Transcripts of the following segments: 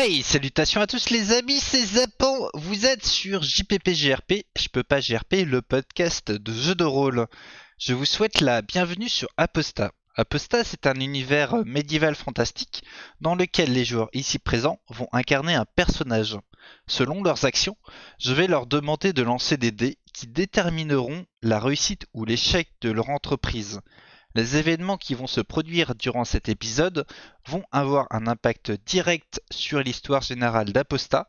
Hey, salutations à tous les amis, c'est Zapan, vous êtes sur JPP Je peux pas GRP, le podcast de jeux de rôle. Je vous souhaite la bienvenue sur Aposta. Aposta, c'est un univers médiéval fantastique dans lequel les joueurs ici présents vont incarner un personnage. Selon leurs actions, je vais leur demander de lancer des dés qui détermineront la réussite ou l'échec de leur entreprise. Les événements qui vont se produire durant cet épisode vont avoir un impact direct sur l'histoire générale d'Aposta,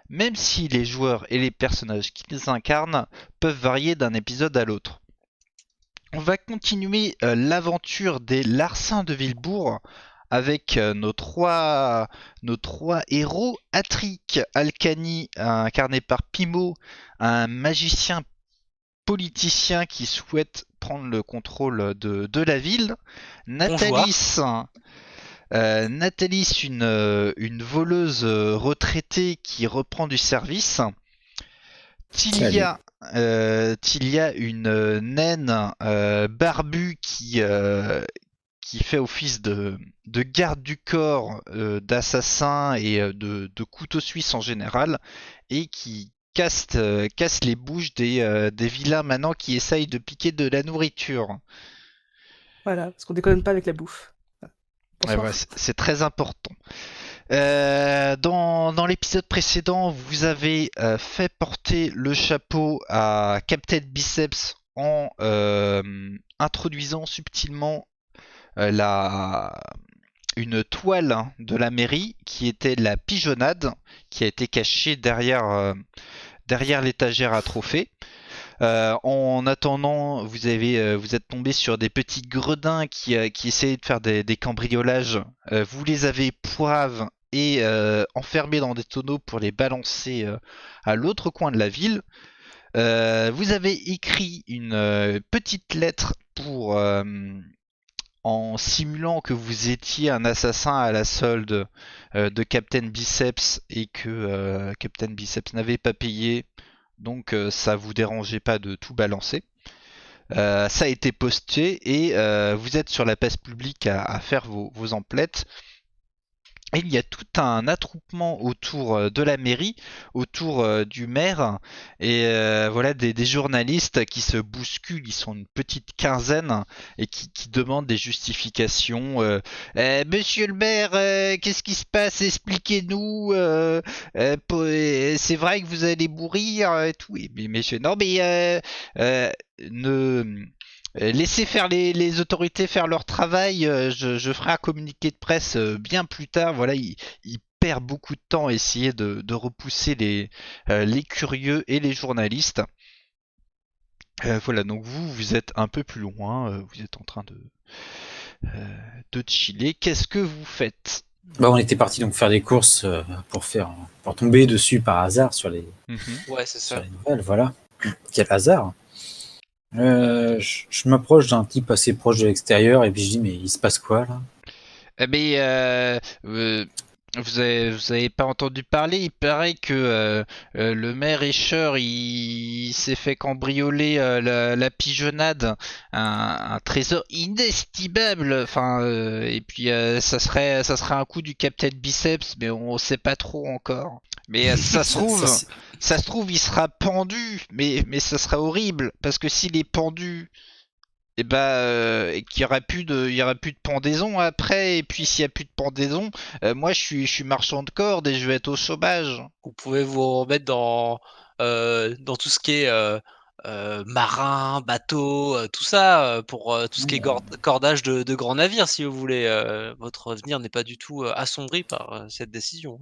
même si les joueurs et les personnages qui les incarnent peuvent varier d'un épisode à l'autre. On va continuer l'aventure des Larcins de Villebourg avec nos trois héros, Atric Alcani, incarné par Pimo, un magicien politicien qui souhaite prendre le contrôle de la ville. Bonjour. Nathalie, une voleuse retraitée qui reprend du service. Salut. Tilia, une naine barbue qui fait office de garde du corps, d'assassin et de couteau suisse en général, et qui casse les bouches des vilains maintenant qui essayent de piquer de la nourriture. Voilà, parce qu'on déconne pas avec la bouffe. Ouais, Bonsoir. ouais, c'est très important. Dans l'épisode précédent, vous avez fait porter le chapeau à Captain Biceps en introduisant subtilement la, une toile de la mairie qui était la pigeonnade, qui a été cachée derrière l'étagère à trophées. En attendant, vous êtes tombé sur des petits gredins qui essayaient de faire des cambriolages. Vous les avez poivre et enfermés dans des tonneaux pour les balancer à l'autre coin de la ville. Vous avez écrit une petite lettre pour en simulant que vous étiez un assassin à la solde de Captain Biceps et que Captain Biceps n'avait pas payé, donc ça vous dérangeait pas de tout balancer. Ça a été posté et vous êtes sur la place publique à faire vos emplettes. Et il y a tout un attroupement autour de la mairie, autour du maire, et voilà des journalistes qui se bousculent, ils sont une petite quinzaine, et qui demandent des justifications. Monsieur le maire, qu'est-ce qui se passe? Expliquez-nous. C'est vrai que vous allez mourir et tout. Non, mais ne laissez faire les autorités faire leur travail. Je ferai un communiqué de presse bien plus tard. Voilà, il perd beaucoup de temps à essayer de repousser les curieux et les journalistes. Voilà, donc vous êtes un peu plus loin. Vous êtes en train de chiller. Qu'est-ce que vous faites? Bah, on était parti donc faire des courses pour tomber dessus par hasard Mhm. Ouais, c'est sur ça. les nouvelles, voilà. Quel hasard. Je m'approche d'un type assez proche de l'extérieur et puis je dis mais il se passe quoi là? Eh ben, vous avez pas entendu parler. Il paraît que le maire Escher, il s'est fait cambrioler la pigeonnade, un trésor inestimable. Enfin, et puis ça serait un coup du Captain Biceps, mais on sait pas trop encore. Mais ça se trouve, il sera pendu, mais ça serait horrible parce que s'il est pendu, et et qu'il y aura plus de pendaison après, et puis s'il y a plus de pendaison, moi je suis marchand de corde et je vais être au chômage. Vous pouvez vous remettre dans tout ce qui est marin, bateau, tout ça, pour tout ce qui est cordage de grands navires, si vous voulez. Votre avenir n'est pas du tout assombri par cette décision.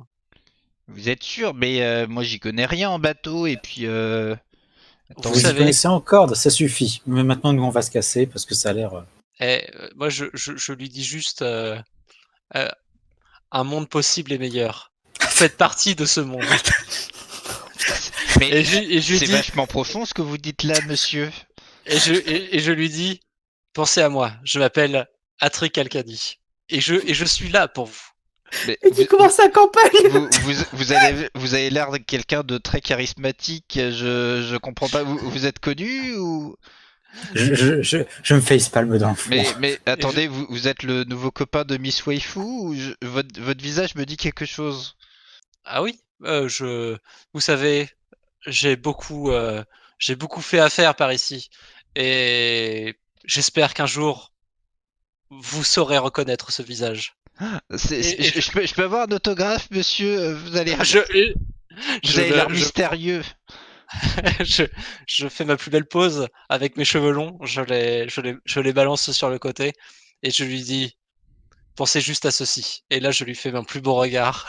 Vous êtes sûr? Mais moi j'y connais rien en bateau, et puis Vous Vous y savez, connaissez en corde, ça suffit. Mais maintenant nous on va se casser parce que ça a l'air. moi je lui dis juste euh, un monde possible est meilleur. Vous faites partie de ce monde. mais Et je lui c'est dis, vachement profond ce que vous dites là, monsieur. et je lui dis, pensez à moi, je m'appelle Atric Alcani. Et je suis là pour vous. Mais Et qui commence sa campagne. vous avez l'air de quelqu'un de très charismatique. Je comprends pas. Vous êtes connu ou? Je me facepalme dans le fond. Mais Et je- attendez, vous êtes le nouveau copain de Miss Waifu, ou votre visage me dit quelque chose? Ah oui, vous savez, j'ai beaucoup fait affaire par ici, et j'espère qu'un jour vous saurez reconnaître ce visage. Et Je peux avoir un autographe, monsieur? je, Vous je avez l'air le, je, mystérieux. je, je fais ma plus belle pose avec mes cheveux longs, je les balance sur le côté et je lui dis, pensez juste à ceci. Et là, je lui fais mon plus beau regard.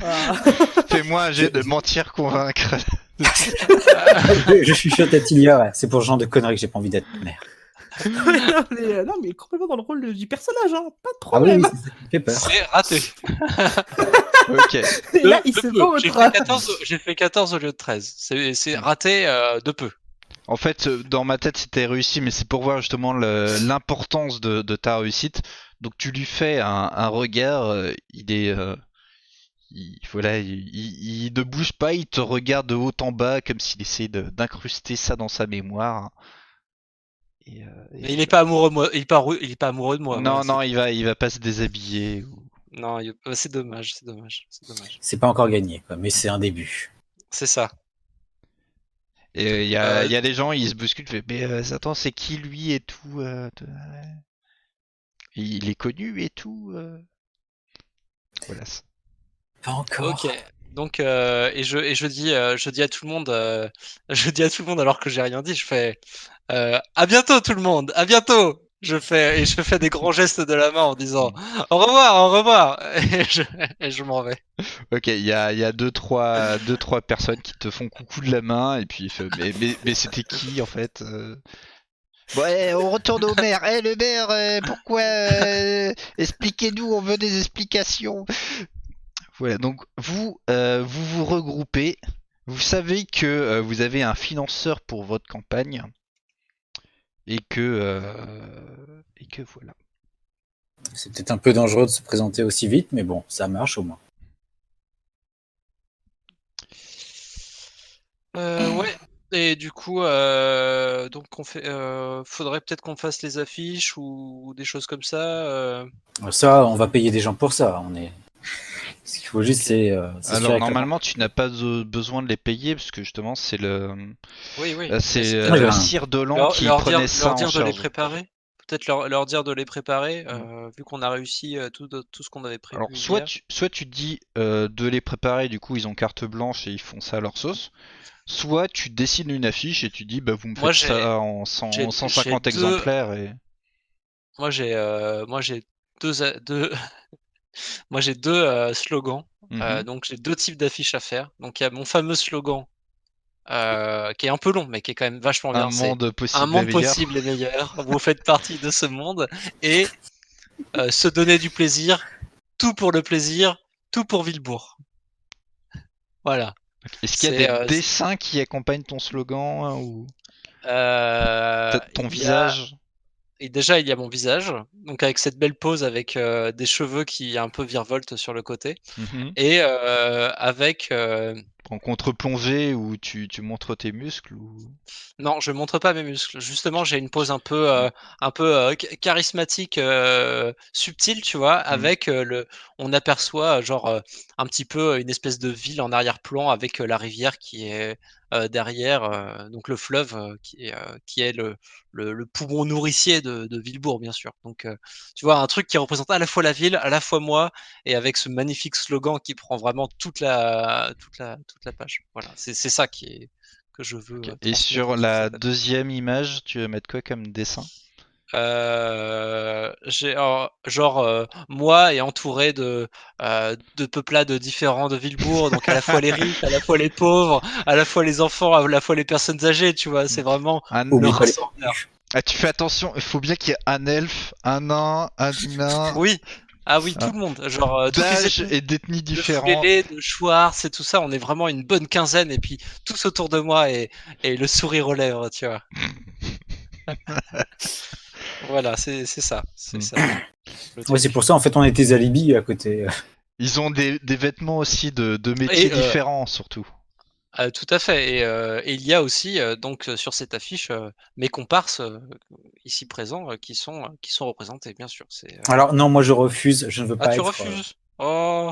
Ah. Fais-moi un Je, jet de mentir convaincre. je chuchote à Tilia, ouais. C'est pour ce genre de conneries que j'ai pas envie d'être mère. Non, mais complètement dans le rôle du personnage, hein. Pas de Ah oui, oui, problème. c'est ça qui me fait peur. C'est raté. Ok. Et là, il se peu. vend au train. J'ai fait 14 au lieu de 13. C'est Hmm. raté de peu. En fait, dans ma tête, c'était réussi, mais c'est pour voir justement l'importance de ta réussite. Donc tu lui fais un regard, voilà, il ne bouge pas, il te regarde de haut en bas comme s'il essayait d'incruster ça dans sa mémoire. Et Mais il est voilà. pas amoureux de moi. Il est pas amoureux de moi. Voilà, Non, c'est non, tout. il va pas se déshabiller. Non, c'est dommage, c'est dommage, c'est dommage. C'est pas encore gagné, quoi, mais c'est un début. C'est ça. Et Euh, il y a des gens, ils se bousculent, fait, mais attends, c'est qui lui et tout il est connu et tout Voilà. Pas ok. encore. Donc je dis à tout le monde, je dis à tout le monde alors que j'ai rien dit. Je fais à bientôt tout le monde, à bientôt. Je fais des grands gestes de la main en disant au revoir, au revoir. Et je m'en vais. Ok, il y a deux, trois personnes qui te font coucou de la main, et puis il fait, mais c'était qui en fait Bon, on retourne au maire. Eh, le maire, pourquoi expliquez-nous, on veut des explications. Voilà, donc vous vous regroupez. Vous savez que vous avez un financeur pour votre campagne et que voilà. C'est peut-être un peu dangereux de se présenter aussi vite, mais bon, ça marche au moins. Ouais. Et du coup, donc faudrait peut-être qu'on fasse les affiches ou des choses comme ça. Ça, on va payer des gens pour ça. Ce qu'il faut juste, Ok. c'est s'assurer Alors avec la normalement tu n'as pas besoin de les payer parce que justement Oui, oui. Mais c'est c'est Ouais, peut-être le ben, sire Dolan qui prenait ça leur en dire de les charge. préparer. Peut-être leur dire de les préparer, Mm. vu qu'on a réussi tout ce qu'on avait Alors prévu hier. soit tu dis de les préparer, du coup ils ont carte blanche et ils font ça à leur sauce. Soit tu dessines une affiche et tu dis bah vous me Moi, faites ça en j'ai 150 deux, exemplaires et moi j'ai deux, moi j'ai deux slogans. Mhm. Donc j'ai deux types d'affiches à faire. Donc il y a mon fameux slogan qui est un peu long, mais qui est quand même vachement Un bien. C'est monde un possible et monde meilleur. possible et meilleur. Vous faites partie de ce monde et se donner du plaisir, tout pour le plaisir, tout pour Villebourg. Voilà. Est-ce qu'il y a des C'est dessins qui accompagnent ton slogan hein, ou peut-être ton il y a visage? et déjà il y a mon visage, donc avec cette belle pose avec des cheveux qui un peu virevoltent sur le côté Mhm. et avec En contre-plongée où tu montres tes muscles ou... non, je montre pas mes muscles. Justement, j'ai une pose un peu charismatique, subtile, tu vois, Mhm. avec on aperçoit genre un petit peu une espèce de ville en arrière-plan avec la rivière qui est derrière, donc le fleuve qui est le poumon nourricier de Villebourg, bien sûr. Donc, tu vois, un truc qui représente à la fois la ville, à la fois moi, et avec ce magnifique slogan qui prend vraiment toute la page. Voilà, c'est ça que je veux Ok. Et sur transmettre sur la cette affiche. deuxième image, tu vas mettre quoi comme dessin? Genre moi et entouré de peuplades différents de Villebourg, donc à la fois les riches, à la fois les pauvres, à la fois les enfants, à la fois les personnes âgées, tu vois, Hmm. c'est vraiment le oublie pas les rassembleur. menus. Ah, tu fais attention, il faut bien qu'il y ait un elfe, un nain, un humain, Oui, ah oui, hein, tout le monde, genre toutes les d'âge ethnies, et d'ethnies de différents. Foulélé, de Chouars et tout ça, on est vraiment une bonne quinzaine et puis tous autour de moi et le sourire aux lèvres, tu vois. Voilà, c'est Hmm. ça le Ouais, c'est truc. pour ça, en fait, on était alibi à côté. Ils ont des vêtements aussi de métiers Et différents, surtout. tout à fait. Et il y a aussi donc sur cette affiche mes comparses ici présents qui sont représentés, bien sûr. Alors, non, moi, je refuse. Je ne veux Ah, pas tu être. refuses? Oh.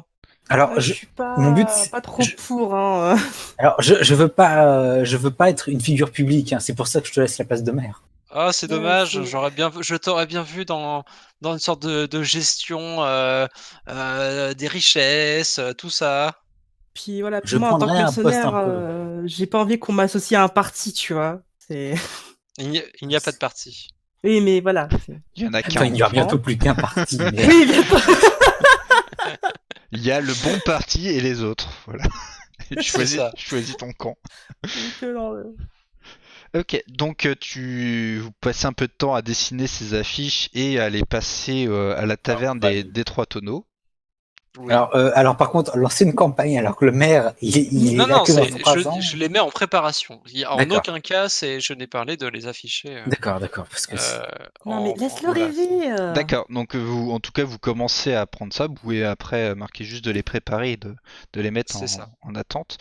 Alors, Je suis mon but, pas trop je- pour, hein. alors je veux pas être une figure publique, hein, c'est pour ça que je te laisse la place de maire. Ah, c'est Ouais, dommage, c'est- je t'aurais bien vu dans une sorte de gestion des richesses, tout ça. Puis voilà, puis Je moi en tant que prendrais un poste mercenaire, un peu. j'ai pas envie qu'on m'associe à un parti, tu vois. C'est Il n'y a pas de parti. oui, mais voilà. Il y en a Enfin, qu'un. il n'y aura comprends. bientôt plus qu'un parti, mais Oui, bien sûr. Il y a le bon parti et les autres. Voilà. C'est ça. Choisis ton camp. Donc, non, Ok, donc vous passez un peu de temps à dessiner ces affiches et à les passer à la taverne ouais. des Trois Tonneaux. Oui. Alors par contre, lancer une campagne alors que le maire, il est Non, là non, que dans 3 ans. je les mets en préparation. En D'accord. aucun cas, je n'ai parlé de les afficher D'accord, parce que non, mais laisse-le voilà. rêver. D'accord, donc en tout cas, vous commencez à prendre ça. Vous pouvez après marquer juste de les préparer et de les mettre C'est ça. en attente.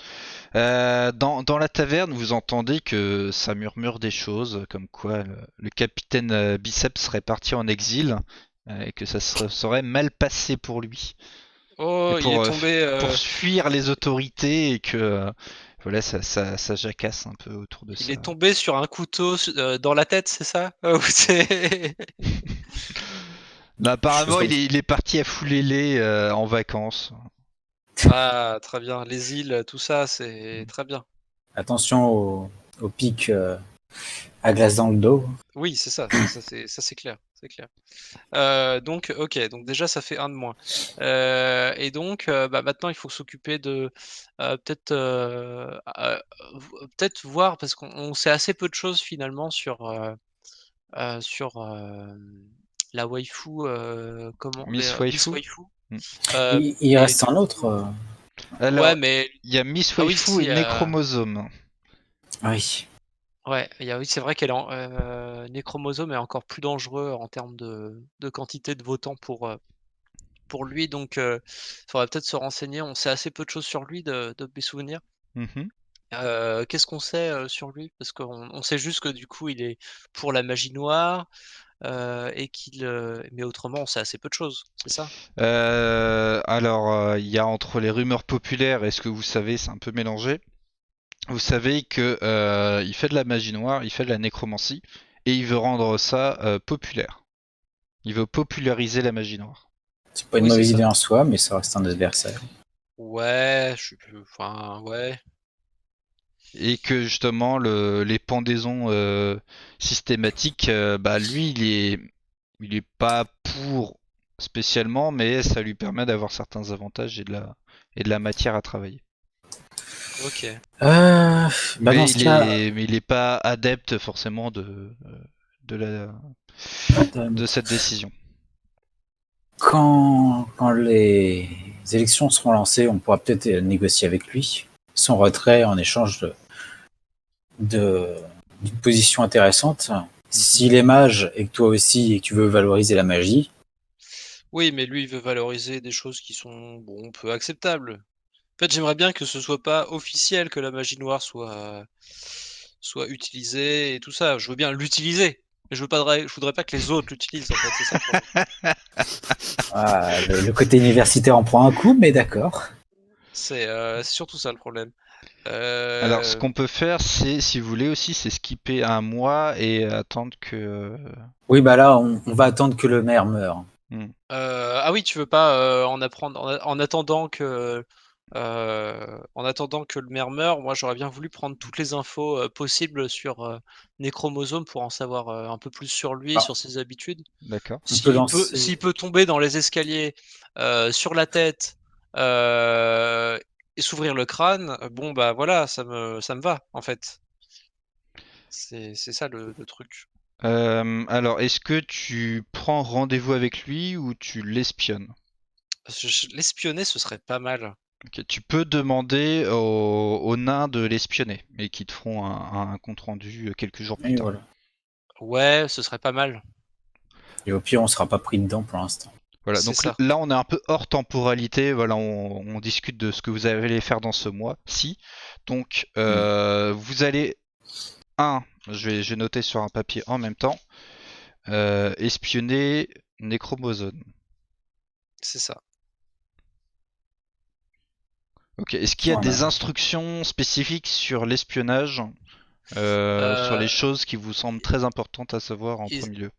Dans la taverne, vous entendez que ça murmure des choses, comme quoi le capitaine Biceps serait parti en exil et que ça serait mal passé pour lui. Et Oh, il est tombé. pour fuir les autorités et que voilà, ça jacasse un peu autour de Il ça. est tombé sur un couteau dans la tête, c'est ça? Ou c'est- Là, chose apparemment, comme ça. il est parti à Foulélé en vacances. Ah, très bien. Les îles, tout ça, c'est très bien. Attention au pic à glace dans le dos. Oui, c'est ça. Ça, c'est clair. C'est clair. Donc, ok. Donc déjà, ça fait un de moins. Et donc, bah, maintenant, il faut s'occuper de peut-être voir parce qu'on sait assez peu de choses finalement sur la waifu, comment, Miss Miss Waifu. Waifu. Hmm. Il Et reste du un coup, autre. ouais, Alors, mais il y a Miss ah oui, Waifu et si. Necromosome. Oui. Ouais, oui, c'est vrai qu'elle Necromosome est encore plus dangereux en termes de quantité de votants pour lui, donc faudrait peut-être se renseigner. On sait assez peu de choses sur lui de mes souvenirs. Mhm. Qu'est-ce qu'on sait sur lui? Parce qu'on sait juste que du coup, il est pour la magie noire et mais autrement, on sait assez peu de choses, c'est ça? Il y a entre les rumeurs populaires et ce que vous savez, c'est un peu mélangé. Vous savez que il fait de la magie noire, il fait de la nécromancie, et il veut rendre ça populaire. Il veut populariser la magie noire. C'est pas une Oui, c'est mauvaise ça. idée en soi, mais ça reste un adversaire. Ouais, enfin, ouais. Et que justement les pendaisons systématiques, bah lui il est pas pour spécialement, mais ça lui permet d'avoir certains avantages et de la matière à travailler. Ok. Bah dans ce cas, Mais il est pas adepte forcément de de cette décision. quand les élections seront lancées, on pourra peut-être négocier avec lui son retrait en échange de- d'une position intéressante. S'il est mage et que toi aussi et que tu veux valoriser la magie, Oui, mais lui, il veut valoriser des choses qui sont, bon, peu acceptables. En fait, j'aimerais bien que ce soit pas officiel que la magie noire soit utilisée et tout ça. Je veux bien l'utiliser, mais je voudrais pas que les autres l'utilisent, en fait, c'est ça le problème. le côté universitaire en prend un coup, mais d'accord. C'est surtout ça le problème. Alors, ce Euh, qu'on peut faire, c'est, si vous voulez aussi, c'est skipper un mois et attendre que. Oui, bah là, on va attendre que le maire meure. Ah oui, tu veux pas en apprendre en attendant que le maire meure. Moi, j'aurais bien voulu prendre toutes les infos possibles sur Necromosome pour en savoir un peu plus sur lui, Ah, sur ses habitudes. D'accord. on peut S'il lancer. peut tomber dans les escaliers sur la tête euh, et s'ouvrir le crâne, bon bah voilà, ça me va en fait. C'est ça le truc. Alors, est-ce que tu prends rendez-vous avec lui ou tu l'espionnes? L'espionner, ce serait pas mal. Ok, tu peux demander aux nains de l'espionner, et qui te feront un compte rendu quelques jours plus Et tard. voilà. Ouais, ce serait pas mal. Et au pire, on sera pas pris dedans pour l'instant. Voilà, C'est donc ça. là on est un peu hors temporalité, voilà, on discute de ce que vous allez faire dans ce mois-ci. Donc vous allez, je vais noter sur un papier en même temps, espionner Necromozone. C'est ça. Ok. Est-ce qu'il y a Voilà. des instructions spécifiques sur l'espionnage, sur les Euh, choses qui vous semblent très importantes à savoir en est- premier lieu?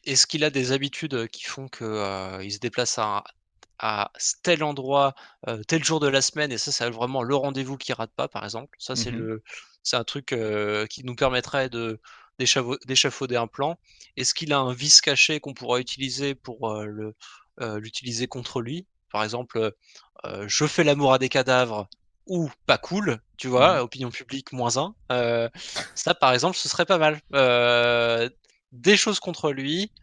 Est-ce qu'il a des habitudes qui font que il se déplace à tel endroit, tel jour de la semaine et ça, c'est vraiment le rendez-vous qu'il rate pas, par exemple? Ça, Mhm. c'est un truc, qui nous permettrait d'échafauder un plan. Est-ce qu'il a un vice caché qu'on pourra utiliser pour, l'utiliser contre lui? Par exemple, je fais l'amour à des cadavres ou pas cool, tu Mhm. vois? Opinion publique -1, ça, par exemple, ce serait pas mal. Des choses contre lui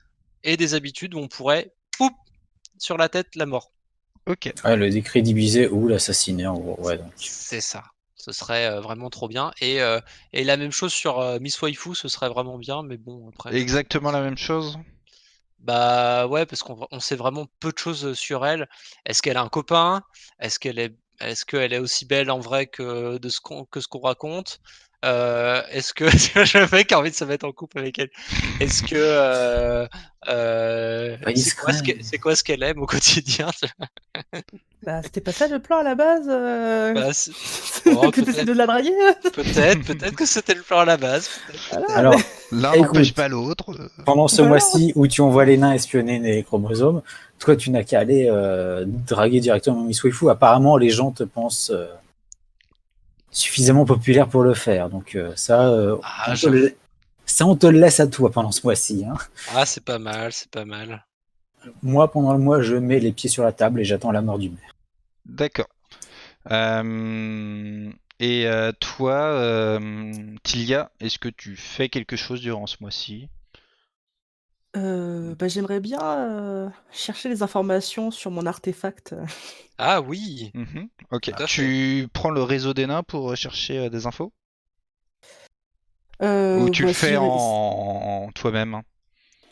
et des habitudes où on pourrait, poup, sur la tête, la mort. Ok. Ouais, le décrédibiliser ou l'assassiner, en gros. Ouais, donc. C'est ça. Ce serait, vraiment trop bien et la même chose sur, Miss Waifu, ce serait vraiment bien, mais bon, après, je sais pas Exactement la si même chose. bah, ouais, parce on sait vraiment peu de choses, sur elle. Est-ce qu'elle a un copain? Est-ce qu'elle est aussi belle en vrai que ce qu'on raconte? Est-ce que tu vois, j'ai le mec qui a envie de se mettre en couple avec elle. Est-ce que, Pas discret. c'est quoi ce qu'elle aime au quotidien? Bah, c'était pas ça le plan à la base Bah, oh, que t'essaies de la draguer? peut-être que c'était le plan à la base, peut-être. Voilà, mais... Alors, L'un n'empêche écoute, pas l'autre. pendant ce Voilà. mois-ci où tu envoies les nains espionner les chromosomes, toi, tu n'as qu'à aller draguer directement Miss Waifu. Apparemment, les gens te pensent suffisamment populaire pour le faire. Donc, Ah, j'avoue. ça, on te le laisse à toi pendant ce mois-ci. Hein. Ah, c'est pas mal, c'est pas mal. Moi, pendant le mois, je mets les pieds sur la table et j'attends la mort du maire. D'accord. Et toi, Tilia, est-ce que tu fais quelque chose durant ce mois-ci? Bah, j'aimerais bien chercher les informations sur mon artefact. Ah oui, Mhm. Ok. tout à fait. Tu prends le réseau des nains pour chercher des infos? Ou tu le Bah, fais si, en toi-même?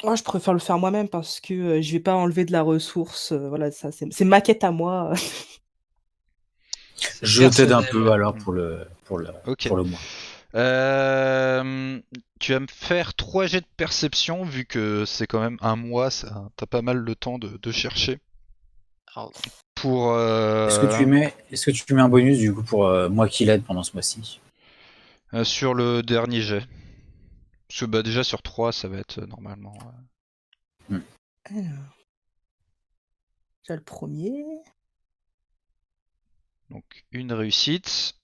moi, je préfère le faire moi-même parce que je vais pas enlever de la ressource. Voilà, ça, c'est ma quête à moi. C'est Je t'aide un peu personnel. alors Hmm. Ok. pour le mois. Tu vas me faire 3 jets de perception, vu que c'est quand même un mois, ça, t'as pas mal le temps de chercher. Alors, Pour Est-ce que tu mets un bonus du coup pour moi qui l'aide pendant ce mois-ci? sur le dernier jet. Parce que bah, déjà sur 3 ça va être normalement. Alors, déjà le premier. Donc une réussite.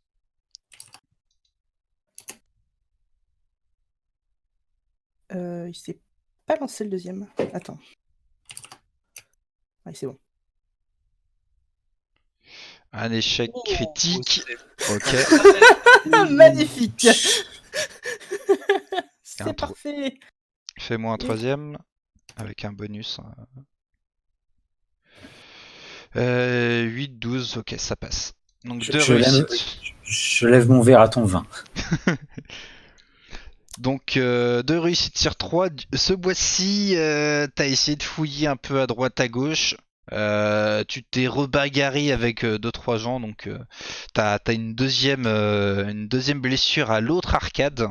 Il s'est pas lancé le deuxième. Attends. Ouais, c'est bon. Un échec oh, critique. Ok. Magnifique. Un C'est tro- parfait. Fais-moi un Et- troisième avec un bonus. 8, 12, ok, ça passe. Donc Je, deux je lève, réussites. je lève mon verre à ton vin. Donc 2 réussites sur 3. Ce mois-ci, t'as essayé de fouiller un peu à droite à gauche. Tu t'es rebagarré avec 2-3 gens, donc t'as une deuxième blessure à l'autre arcade.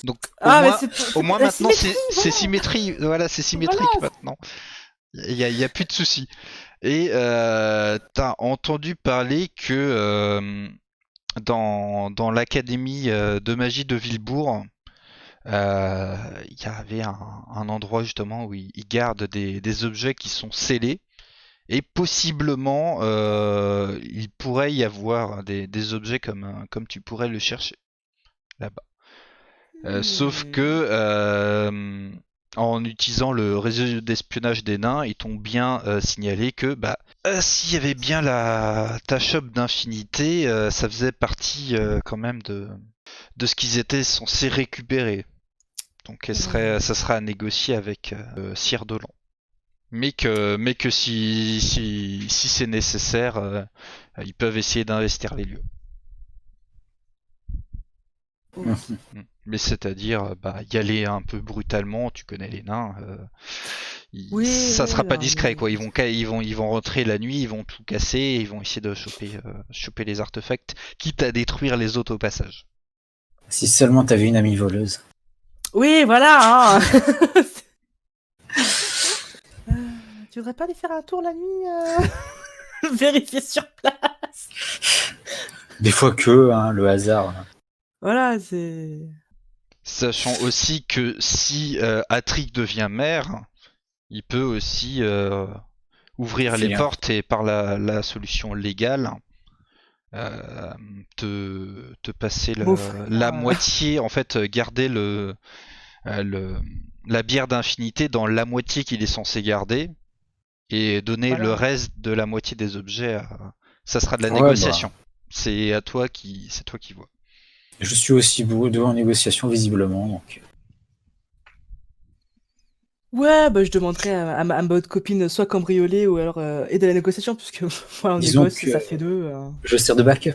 Donc Ah, mais au moins la maintenant symétrie, c'est symétrie, voilà, c'est symétrique voilà. maintenant. Il y a plus de soucis. Et t'as entendu parler que dans l'académie de magie de Villebourg, il y avait un endroit justement où ils gardent des objets qui sont scellés. Et possiblement, il pourrait y avoir des objets comme tu pourrais le chercher là-bas. Sauf que Hmm. en utilisant le réseau d'espionnage des nains, ils t'ont bien signalé que bah, s'il y avait bien ta shop d'infinité, ça faisait partie quand même de ce qu'ils étaient censés récupérer. Donc ça serait à négocier avec Sire Dolan. Mais que si c'est nécessaire, ils peuvent essayer d'investir les lieux. Ok. Mais c'est-à-dire, bah, y aller un peu brutalement, tu connais les nains, Oui, ça oui, sera pas non, discret, mais... quoi. Ils vont rentrer la nuit, ils vont tout casser, ils vont essayer de choper les artefacts, quitte à détruire les autres au passage. Si seulement t'avais une amie voleuse. Oui, voilà. Hein. Tu voudrais pas aller faire un tour la nuit vérifier sur place? Des fois que, hein, le hasard. Voilà, c'est. Sachant aussi que si Attrick devient maire, il peut aussi ouvrir les Finir. portes et par la solution légale euh, te passer M'offrir, la moitié, en fait, garder le- la bière d'infinité dans la moitié qu'il est censé garder et donner le Voilà. reste de la moitié des objets ça sera de la Ouais, négociation. C'est toi qui vois. Je suis aussi doué en négociation, visiblement. Donc. Ouais, bah, je demanderai à ma autre copine soit cambrioler ou alors aider à la négociation, puisque voilà, on Disons négocie, que ça fait deux. je sers de backup.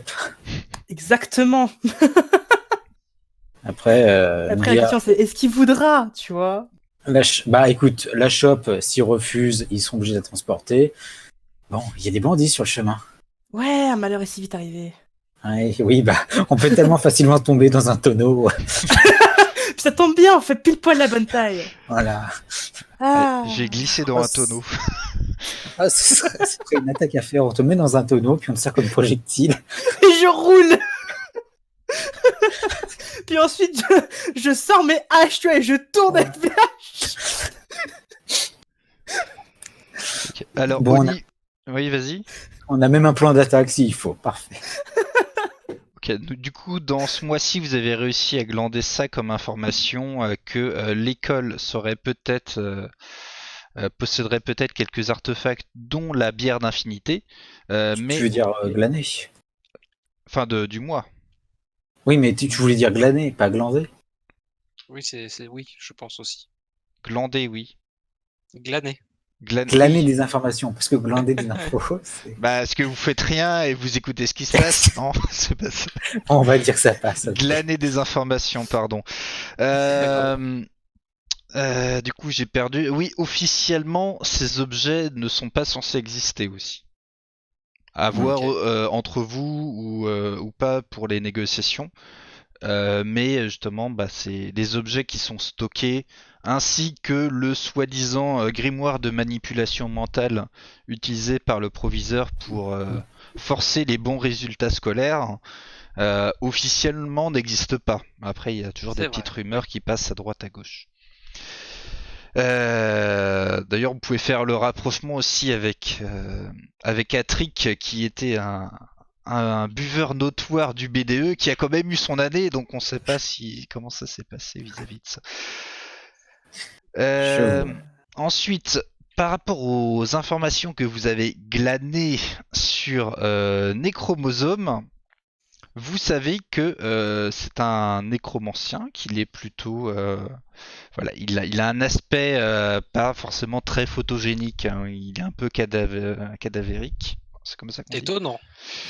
Exactement. Après, Après, la question, c'est est-ce qu'il voudra, tu vois? bah écoute, la shop, s'ils refusent, ils sont obligés de la transporter. Bon, il y a des bandits sur le chemin. Ouais, un malheur est si vite arrivé. Ouais, oui, bah, on peut tellement facilement tomber dans un tonneau. Puis ça tombe bien, on fait pile poil la bonne taille. Voilà. Ah. J'ai glissé dans Oh, un tonneau. Ah, ce serait une attaque à faire. On te met dans un tonneau, puis on te sert comme projectile. Et je roule. Puis ensuite, je sors mes haches, tu vois, et je tourne avec mes haches. Ok. Alors, Bon, oui, vas-y. on a même un plan d'attaque s'il faut. Parfait. Ok, du coup, dans ce mois-ci, vous avez réussi à glander ça comme information que l'école posséderait peut-être quelques artefacts, dont la bière d'infinité, Tu mais veux dire glaner? enfin du mois. Oui, mais tu voulais dire glaner, pas glander. Oui, oui, je pense aussi. Glander, oui. Glaner. Glaner Oui. des informations, parce que glander des infos, c'est... Bah, est-ce que vous faites rien et vous écoutez ce qui se passe? Non, c'est pas ça. On va dire que ça passe. Ok. Glaner des informations, pardon. Du coup, j'ai perdu. Oui, officiellement, ces objets ne sont pas censés exister aussi. À voir Ok. entre vous ou pas pour les négociations. Mais justement, bah, c'est des objets qui sont stockés, ainsi que le soi-disant grimoire de manipulation mentale utilisé par le proviseur pour forcer les bons résultats scolaires, officiellement n'existe pas. Après, il y a toujours des C'est vrai. petites rumeurs qui passent à droite à gauche. D'ailleurs, vous pouvez faire le rapprochement aussi avec Attrick, qui était un buveur notoire du BDE, qui a quand même eu son année, donc on ne sait pas comment ça s'est passé vis-à-vis de ça. Je vois. Ensuite, par rapport aux informations que vous avez glanées sur Necromosome, vous savez que c'est un nécromancien, qu'il est plutôt voilà, il a un aspect pas forcément très photogénique, hein. Il est un peu cadavérique. C'est comme ça qu'on dit. Étonnant.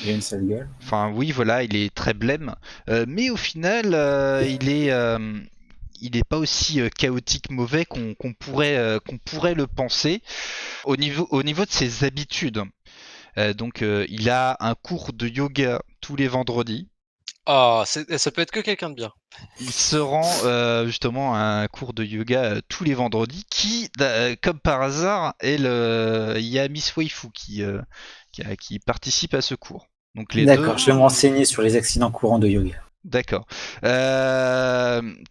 Il y a une sale gueule. Enfin, oui, voilà, il est très blême. Mais au final, il est pas aussi chaotique mauvais qu'on pourrait le penser. Au niveau de ses habitudes, donc il a un cours de yoga tous les vendredis. Ah, ça peut être que quelqu'un de bien. Il se rend justement à un cours de yoga tous les vendredis qui, comme par hasard, il y a Miss Waifu qui participe à ce cours. Donc les deux, D'accord, je vais me renseigner sur les accidents courants de yoga. d'accord.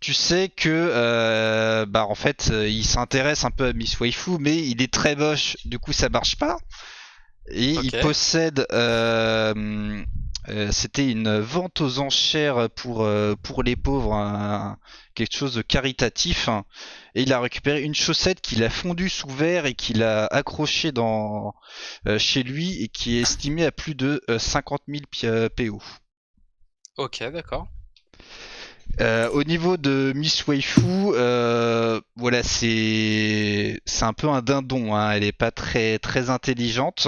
Tu sais que bah en fait il s'intéresse un peu à Miss Waifu, mais il est très moche, du coup ça marche pas. Et il Ok. possède c'était une vente aux enchères pour les pauvres, quelque chose de caritatif, hein. Et il a récupéré une chaussette qu'il a fondue sous verre et qu'il a accrochée chez lui et qui est estimée à plus de 50 000 PO. Ok, d'accord. Au niveau de Miss Waifu, voilà, c'est un peu un dindon, hein. Elle est pas très intelligente.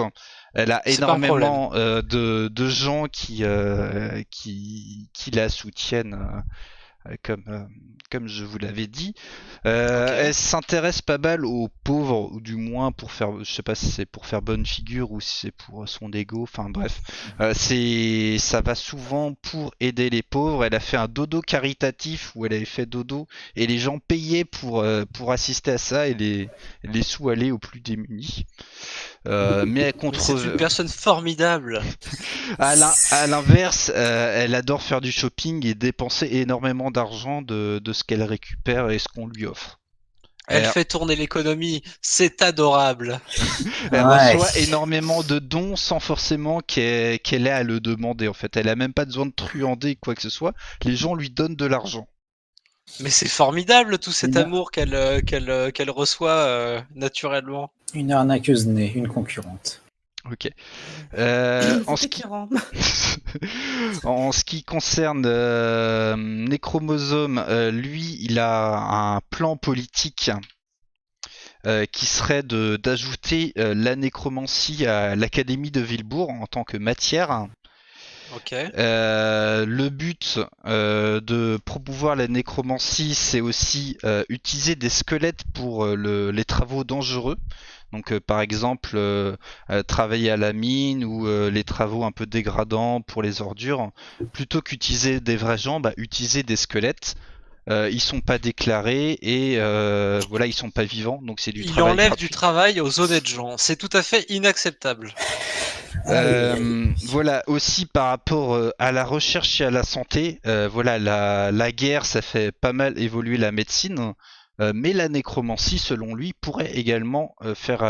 Elle a C'est pas un problème. énormément de gens qui la soutiennent, comme je vous l'avais dit. Ok. Elle s'intéresse pas mal aux pauvres, ou du moins pour faire, je sais pas si c'est pour faire bonne figure ou si c'est pour son ego. Enfin bref, ça va souvent pour aider les pauvres. Elle a fait un dodo caritatif où elle avait fait dodo et les gens payaient pour assister à ça et les sous allaient aux plus démunis. Mais Mais c'est une personne formidable. à l'inverse, elle adore faire du shopping et dépenser énormément d'argent de ce qu'elle récupère et ce qu'on lui offre. Elle Elle, fait tourner l'économie. C'est adorable. elle Ouais. reçoit énormément de dons sans forcément qu'elle ait à le demander. En fait, elle a même pas besoin de truander quoi que ce soit. Les gens lui donnent de l'argent. Mais c'est formidable tout cet Une, amour qu'elle reçoit naturellement. une arnaqueuse née, une concurrente. Ok. En ce C'est qui écœurant. En ce qui concerne Necromosome, lui, il a un plan politique qui serait d'ajouter la nécromancie à l'Académie de Villebourg en tant que matière. Ok. Le but de promouvoir la nécromancie, c'est aussi utiliser des squelettes pour les travaux dangereux. Donc par exemple travailler à la mine ou les travaux un peu dégradants pour les ordures. Plutôt qu'utiliser des vrais gens, utiliser des squelettes. Ils sont pas déclarés et voilà, ils sont pas vivants, donc c'est du Il travail enlève du gratuit. travail aux honnêtes gens. C'est tout à fait inacceptable. Voilà, aussi par rapport à la recherche et à la santé, voilà, la guerre, ça fait pas mal évoluer la médecine, mais la nécromancie, selon lui, pourrait également faire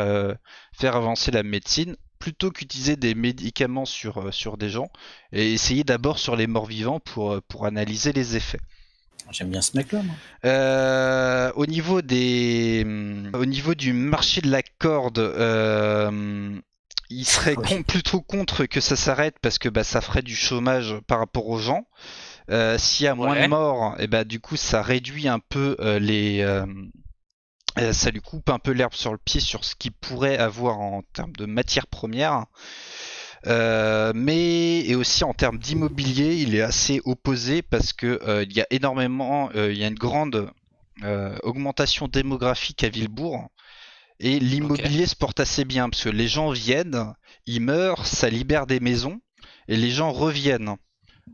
avancer la médecine, plutôt qu'utiliser des médicaments sur des gens, et essayer d'abord sur les morts vivants pour analyser les effets. J'aime bien ce mec-là, moi. Au niveau du marché de la corde, il serait Oui. plutôt contre que ça s'arrête parce que ça ferait du chômage par rapport aux gens. S'il y a moins de Ouais. morts, et du coup ça réduit un peu ça lui coupe un peu l'herbe sur le pied sur ce qu'il pourrait avoir en termes de matières premières. Mais et aussi en termes d'immobilier, il est assez opposé parce que il y a énormément, il y a une grande augmentation démographique à Villebourg et Ok. l'immobilier se porte assez bien parce que les gens viennent, ils meurent, ça libère des maisons et les gens reviennent.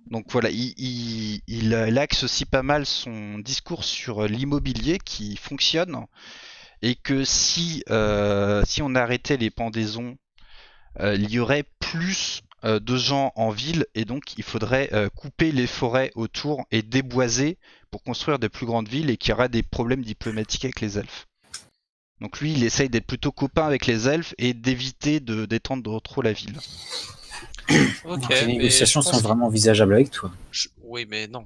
Donc voilà, il axe aussi pas mal son discours sur l'immobilier qui fonctionne et que si on arrêtait les pendaisons il y aurait plus de gens en ville et donc il faudrait couper les forêts autour et déboiser pour construire des plus grandes villes et qu'il y aura des problèmes diplomatiques avec les elfes. Donc lui, il essaye d'être plutôt copain avec les elfes et d'éviter de d'étendre trop la ville. Ok. Donc les Mais je négociations sont pense qu'il... vraiment envisageables avec toi. Oui, mais non.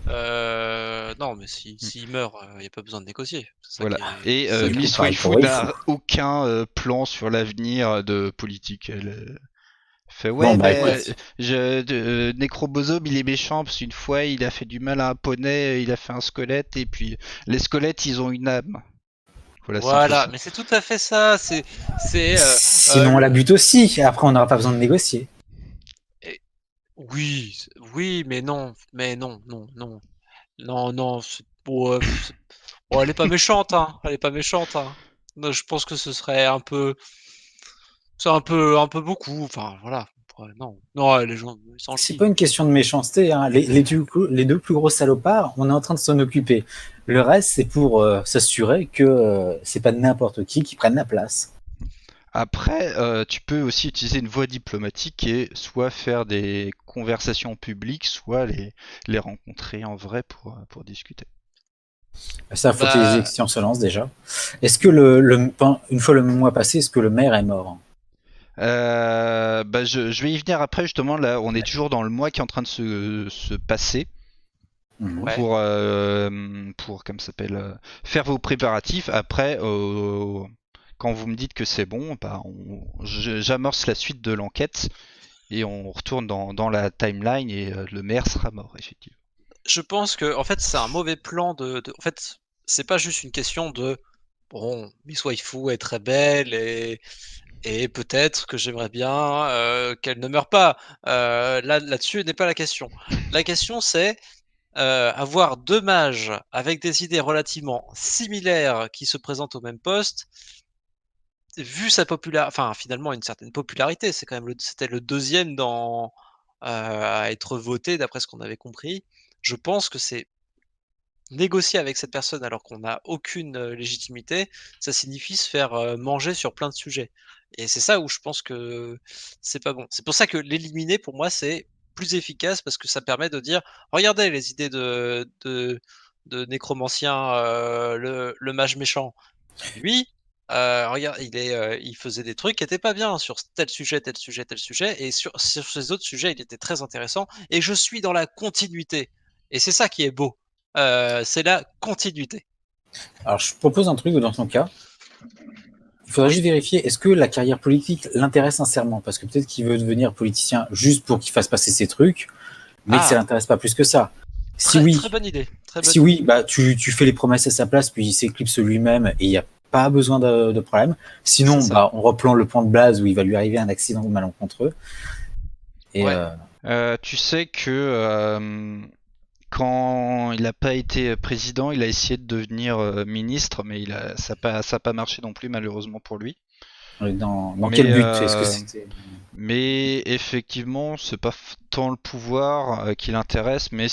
Non, mais s'il meurt, il n'y a pas besoin de négocier. C'est ça Voilà. qui est... Et c'est ça Et qui est coup, Miss pareil pour Waifu Waifu. n'a aucun plan sur l'avenir de politique. Elle fait Bon, ouais, bah Ouais. écoute, Necrobosome il est méchant parce qu'une fois il a fait du mal à un poney, il a fait un squelette et puis les squelettes ils ont une âme. Voilà, c'est un peu Voilà, ça. mais c'est tout à fait ça. C'est sinon on la le... bute aussi. Après, on n'aura pas besoin de négocier. et- Oui, oui, mais non, non, non, non, non. Elle est pas méchante, hein. Elle est pas méchante, hein. Non, je pense que ce serait un peu, c'est un peu beaucoup. Enfin, voilà. Ouais, non, non, les gens, ils s'en C'est chient. pas une question de méchanceté. Hein. Les deux plus gros salopards, on est en train de s'en occuper. Le reste, c'est pour s'assurer que c'est pas n'importe qui prenne la place. Après, tu peux aussi utiliser une voie diplomatique et soit faire des conversations publiques, soit les rencontrer en vrai pour discuter. Ça, faut que les Bah, élections se lancent déjà. Est-ce que une fois le mois passé, est-ce que le maire est mort? Je vais y venir après justement. Là, on est D'accord. toujours dans le mois qui est en train de se passer Mhm. ouais. pour comme ça s'appelle faire vos préparatifs. Après, quand vous me dites que c'est bon, j'amorce la suite de l'enquête et on retourne dans la timeline et le maire sera mort effectivement. Je pense que, en fait, c'est un mauvais plan en fait, c'est pas juste une question de, bon, Miss Waifu est très belle et peut-être que j'aimerais bien qu'elle ne meure pas. Là-dessus n'est pas la question. La question, c'est avoir deux mages avec des idées relativement similaires qui se présentent au même poste, vu sa popularité, enfin finalement une certaine popularité, c'est quand même c'était le deuxième à être voté d'après ce qu'on avait compris. Je pense que c'est négocier avec cette personne alors qu'on n'a aucune légitimité, ça signifie se faire manger sur plein de sujets. Et c'est ça où je pense que c'est pas bon. C'est pour ça que l'éliminer, pour moi, c'est plus efficace parce que ça permet de dire, regardez les idées de nécromancien, le mage méchant. Lui, regarde, il faisait des trucs qui étaient pas bien sur tel sujet, tel sujet, tel sujet, et sur ces autres sujets, il était très intéressant. Et je suis dans la continuité. Et c'est ça qui est beau. C'est la continuité. Alors, je propose un truc dans ton cas. Il faudrait juste vérifier, est-ce que la carrière politique l'intéresse sincèrement? Parce que peut-être qu'il veut devenir politicien juste pour qu'il fasse passer ses trucs, mais que ça l'intéresse pas plus que ça. Si oui, Très bonne idée. si oui, bah, tu fais les promesses à sa place, puis il s'éclipse lui-même et il n'y a pas besoin de problème. Sinon, bah, on reprend le point de Blaze où il va lui arriver un accident malencontreux. Et Ouais. Tu sais que quand il n'a pas été président, il a essayé de devenir ministre, mais ça n'a pas marché non plus, malheureusement pour lui. Dans quel but est-ce que c'était? Mais effectivement, c'est pas tant le pouvoir qui l'intéresse, mais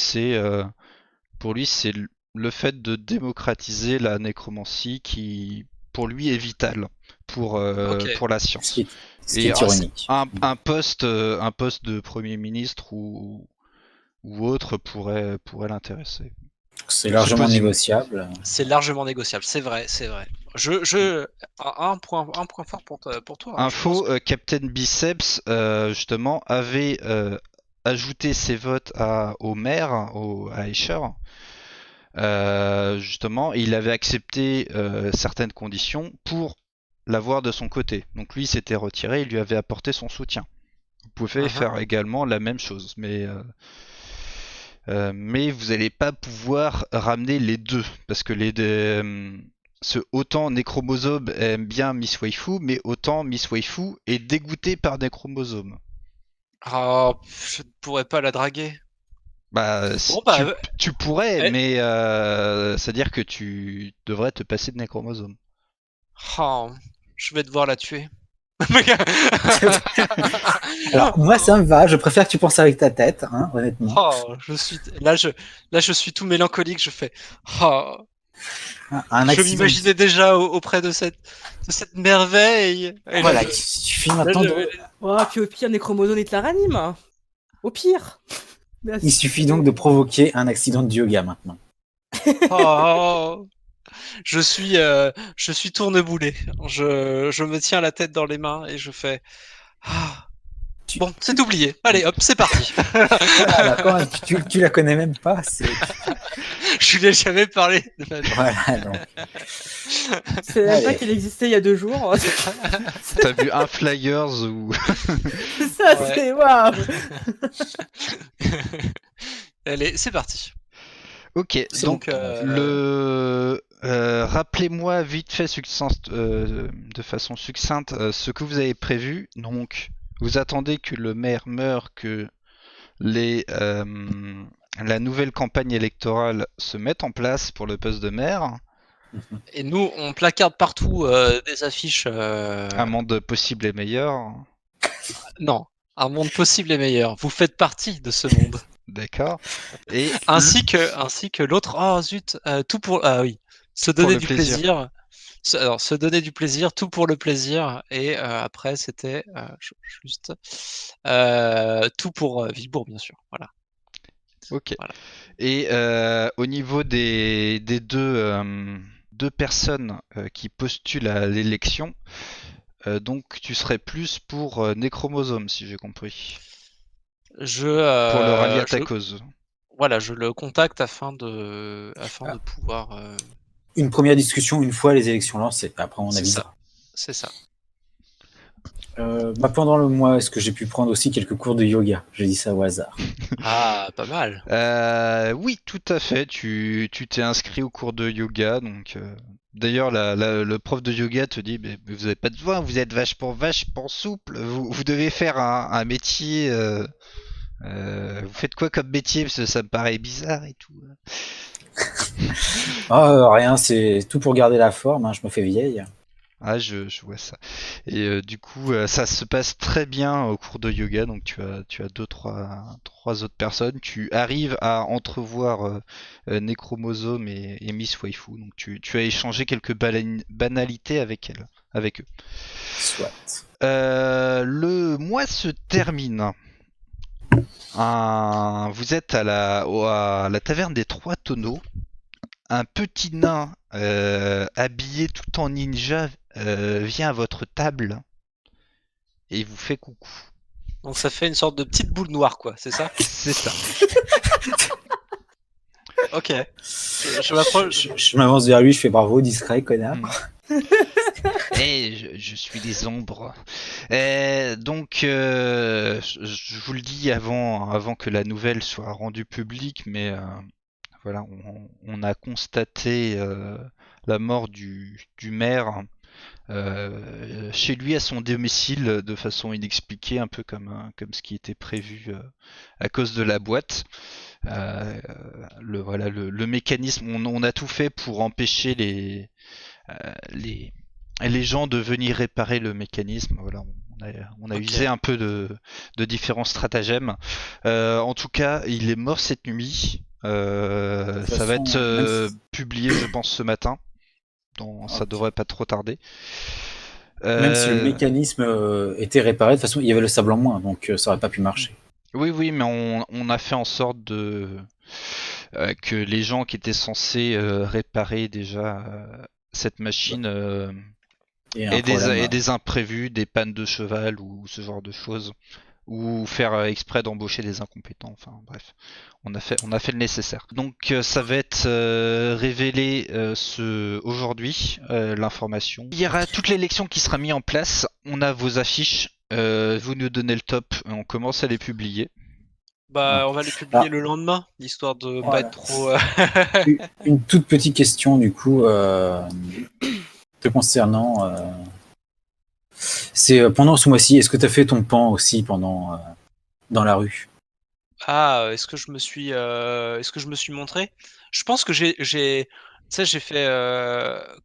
pour lui, c'est le fait de démocratiser la nécromancie qui, pour lui, est vital pour la science. Ce qui est ironique. Un poste de Premier ministre ou autre pourrait l'intéresser. C'est largement négociable. C'est largement négociable, c'est vrai. Un point fort pour toi. Info, Captain Biceps, justement, avait ajouté ses votes au maire, à Escher. Justement, il avait accepté certaines conditions pour l'avoir de son côté. Donc lui, il s'était retiré, il lui avait apporté son soutien. Vous pouvez faire également la même chose, mais vous n'allez pas pouvoir ramener les deux, parce que autant Necromosome aime bien Miss Waifu, mais autant Miss Waifu est dégoûtée par Necromosome. Oh, je ne pourrais pas la draguer. Bah, tu pourrais, mais c'est-à-dire que tu devrais te passer de Necromosome. Oh, je vais devoir la tuer. Alors, moi, ça me va. Je préfère que tu penses avec ta tête, hein, honnêtement. Oh, je suis tout mélancolique. Je fais. Oh. Je m'imaginais déjà auprès de cette merveille. Et voilà, il suffit maintenant puis au pire, Necromosome, il te la ranime. Au pire. Il suffit donc de provoquer un accident de yoga maintenant. Oh. Je suis tourneboulet. Je me tiens la tête dans les mains et je fais. Bon, c'est oublié. Allez, hop, c'est parti. Voilà, quand tu la connais même pas. Je lui ai jamais parlé. Voilà, donc. C'est même pas qu'il existait il y a 2 jours. T'as vu un Flyers ou. Ça, c'est waouh. Allez, c'est parti. Ok, donc rappelez-moi vite fait de façon succincte ce que vous avez prévu. Donc, vous attendez que le maire meure, que la nouvelle campagne électorale se mette en place pour le poste de maire. Et nous, on placarde partout des affiches. Un monde possible et meilleur. Non, un monde possible et meilleur. Vous faites partie de ce monde. D'accord. Et ainsi que l'autre. Oh zut, tout pour. Ah oui. Se donner du plaisir. Se donner du plaisir, tout pour le plaisir. Et après, c'était juste tout pour Villebourg, bien sûr. Voilà. Ok. Voilà. Et au niveau des deux personnes qui postulent à l'élection, donc tu serais plus pour Necromosome, si j'ai compris. Pour le rallier à ta cause. Voilà, je le contacte afin de pouvoir. Une première discussion une fois les élections lancées. Après, on avisera. C'est ça. Pendant le mois, est-ce que j'ai pu prendre aussi quelques cours de yoga? J'ai dit ça au hasard. Ah, pas mal. Oui, tout à fait. Tu t'es inscrit au cours de yoga, donc. D'ailleurs, le prof de yoga te dit, mais vous n'avez pas de voix, vous êtes vachement souple. Vous devez faire un métier. Vous faites quoi comme métier? Parce que ça me paraît bizarre et tout. Rien, c'est tout pour garder la forme. Hein, je me fais vieille. Ah, je vois ça. Et du coup, ça se passe très bien au cours de yoga. Donc, tu as deux, trois autres personnes. Tu arrives à entrevoir Necromosome et Miss Waifu. Donc, tu as échangé quelques banalités avec eux. Soit. Le mois se termine. Vous êtes à la taverne des Trois Tonneaux. Un petit nain habillé tout en ninja vient à votre table et vous fait coucou. Donc ça fait une sorte de petite boule noire, quoi, c'est ça? C'est ça. Ok. Je m'approche. Je m'avance vers lui, je fais bravo, discret, connard. Je suis des ombres. Donc, je vous le dis avant que la nouvelle soit rendue publique, mais voilà, on a constaté la mort du maire chez lui à son domicile de façon inexpliquée, un peu comme ce qui était prévu à cause de la boîte. Le mécanisme, on a tout fait pour empêcher les, les gens de venir réparer le mécanisme. Voilà, on a Ok. usé un peu de différents stratagèmes. En tout cas, il est mort cette nuit. De toute Ça va façon, être même si- publié, je pense, ce matin. Ça Ok. devrait pas trop tarder. Même si le Euh, mécanisme était réparé, de toute façon, il y avait le sable en moins, donc ça aurait pas pu marcher. oui, oui, mais on a fait en sorte que les gens qui étaient censés réparer déjà cette machine Et un problème. aient des imprévus, des pannes de cheval ou ce genre de choses, ou faire exprès d'embaucher des incompétents. Enfin bref, on a fait le nécessaire. Donc ça va être révélé aujourd'hui, l'information. Il y aura toute l'élection qui sera mise en place. On a vos affiches. Vous nous donnez le top. On commence à les publier. Bah, on va les publier Alors, le lendemain, histoire de pas être voilà. trop. Une toute petite question, du coup, te concernant. C'est pendant ce mois-ci, est-ce que tu as fait ton pan aussi pendant dans la rue? Ah, est-ce que je me suis montré? Je pense que tu sais, j'ai fait,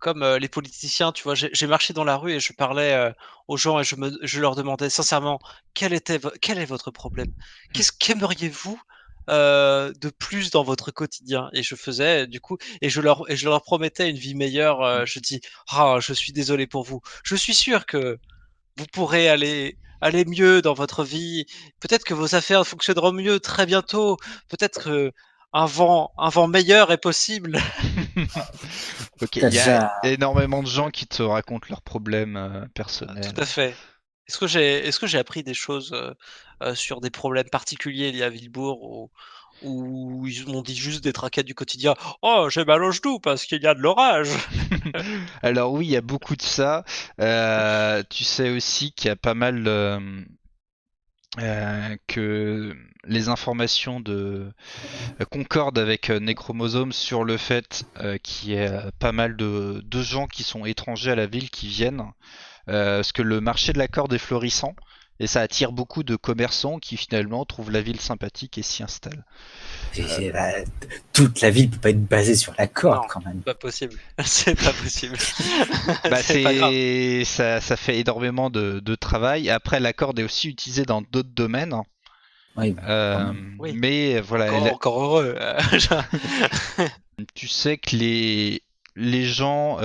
comme, les politiciens, tu vois? J'ai marché dans la rue et je parlais, aux gens et je leur demandais sincèrement: quel est votre problème? Qu'aimeriez-vous, de plus dans votre quotidien?» Et je faisais, du coup et je leur promettais une vie meilleure, je dis: «Ah, je suis désolé pour vous. Je suis sûr que vous pourrez aller mieux dans votre vie. Peut-être que vos affaires fonctionneront mieux très bientôt. Peut-être un vent meilleur est possible. Ok, T'as il y a déjà. énormément de gens qui te racontent leurs problèmes Tout à personnels. fait. Est-ce que j'ai appris des choses, sur des problèmes particuliers liés à Villebourg ou ils m'ont dit juste des tracas du quotidien? «Oh, j'ai mal au genou parce qu'il y a de l'orage». Alors oui, il y a beaucoup de ça. Tu sais aussi qu'il y a pas mal que les informations concordent avec Necromosome sur le fait qu'il y a pas mal de gens qui sont étrangers à la ville qui viennent. Parce que le marché de la corde est florissant et ça attire beaucoup de commerçants qui finalement trouvent la ville sympathique et s'y installent. Euh, Toute la ville peut pas être basée sur la corde Non, quand même. pas possible. C'est pas possible. Bah C'est pas grave. ça fait énormément de travail. Après, la corde est aussi utilisée dans d'autres domaines. Oui, bon, quand même. Oui, Mais voilà, encore heureux. tu sais que les gens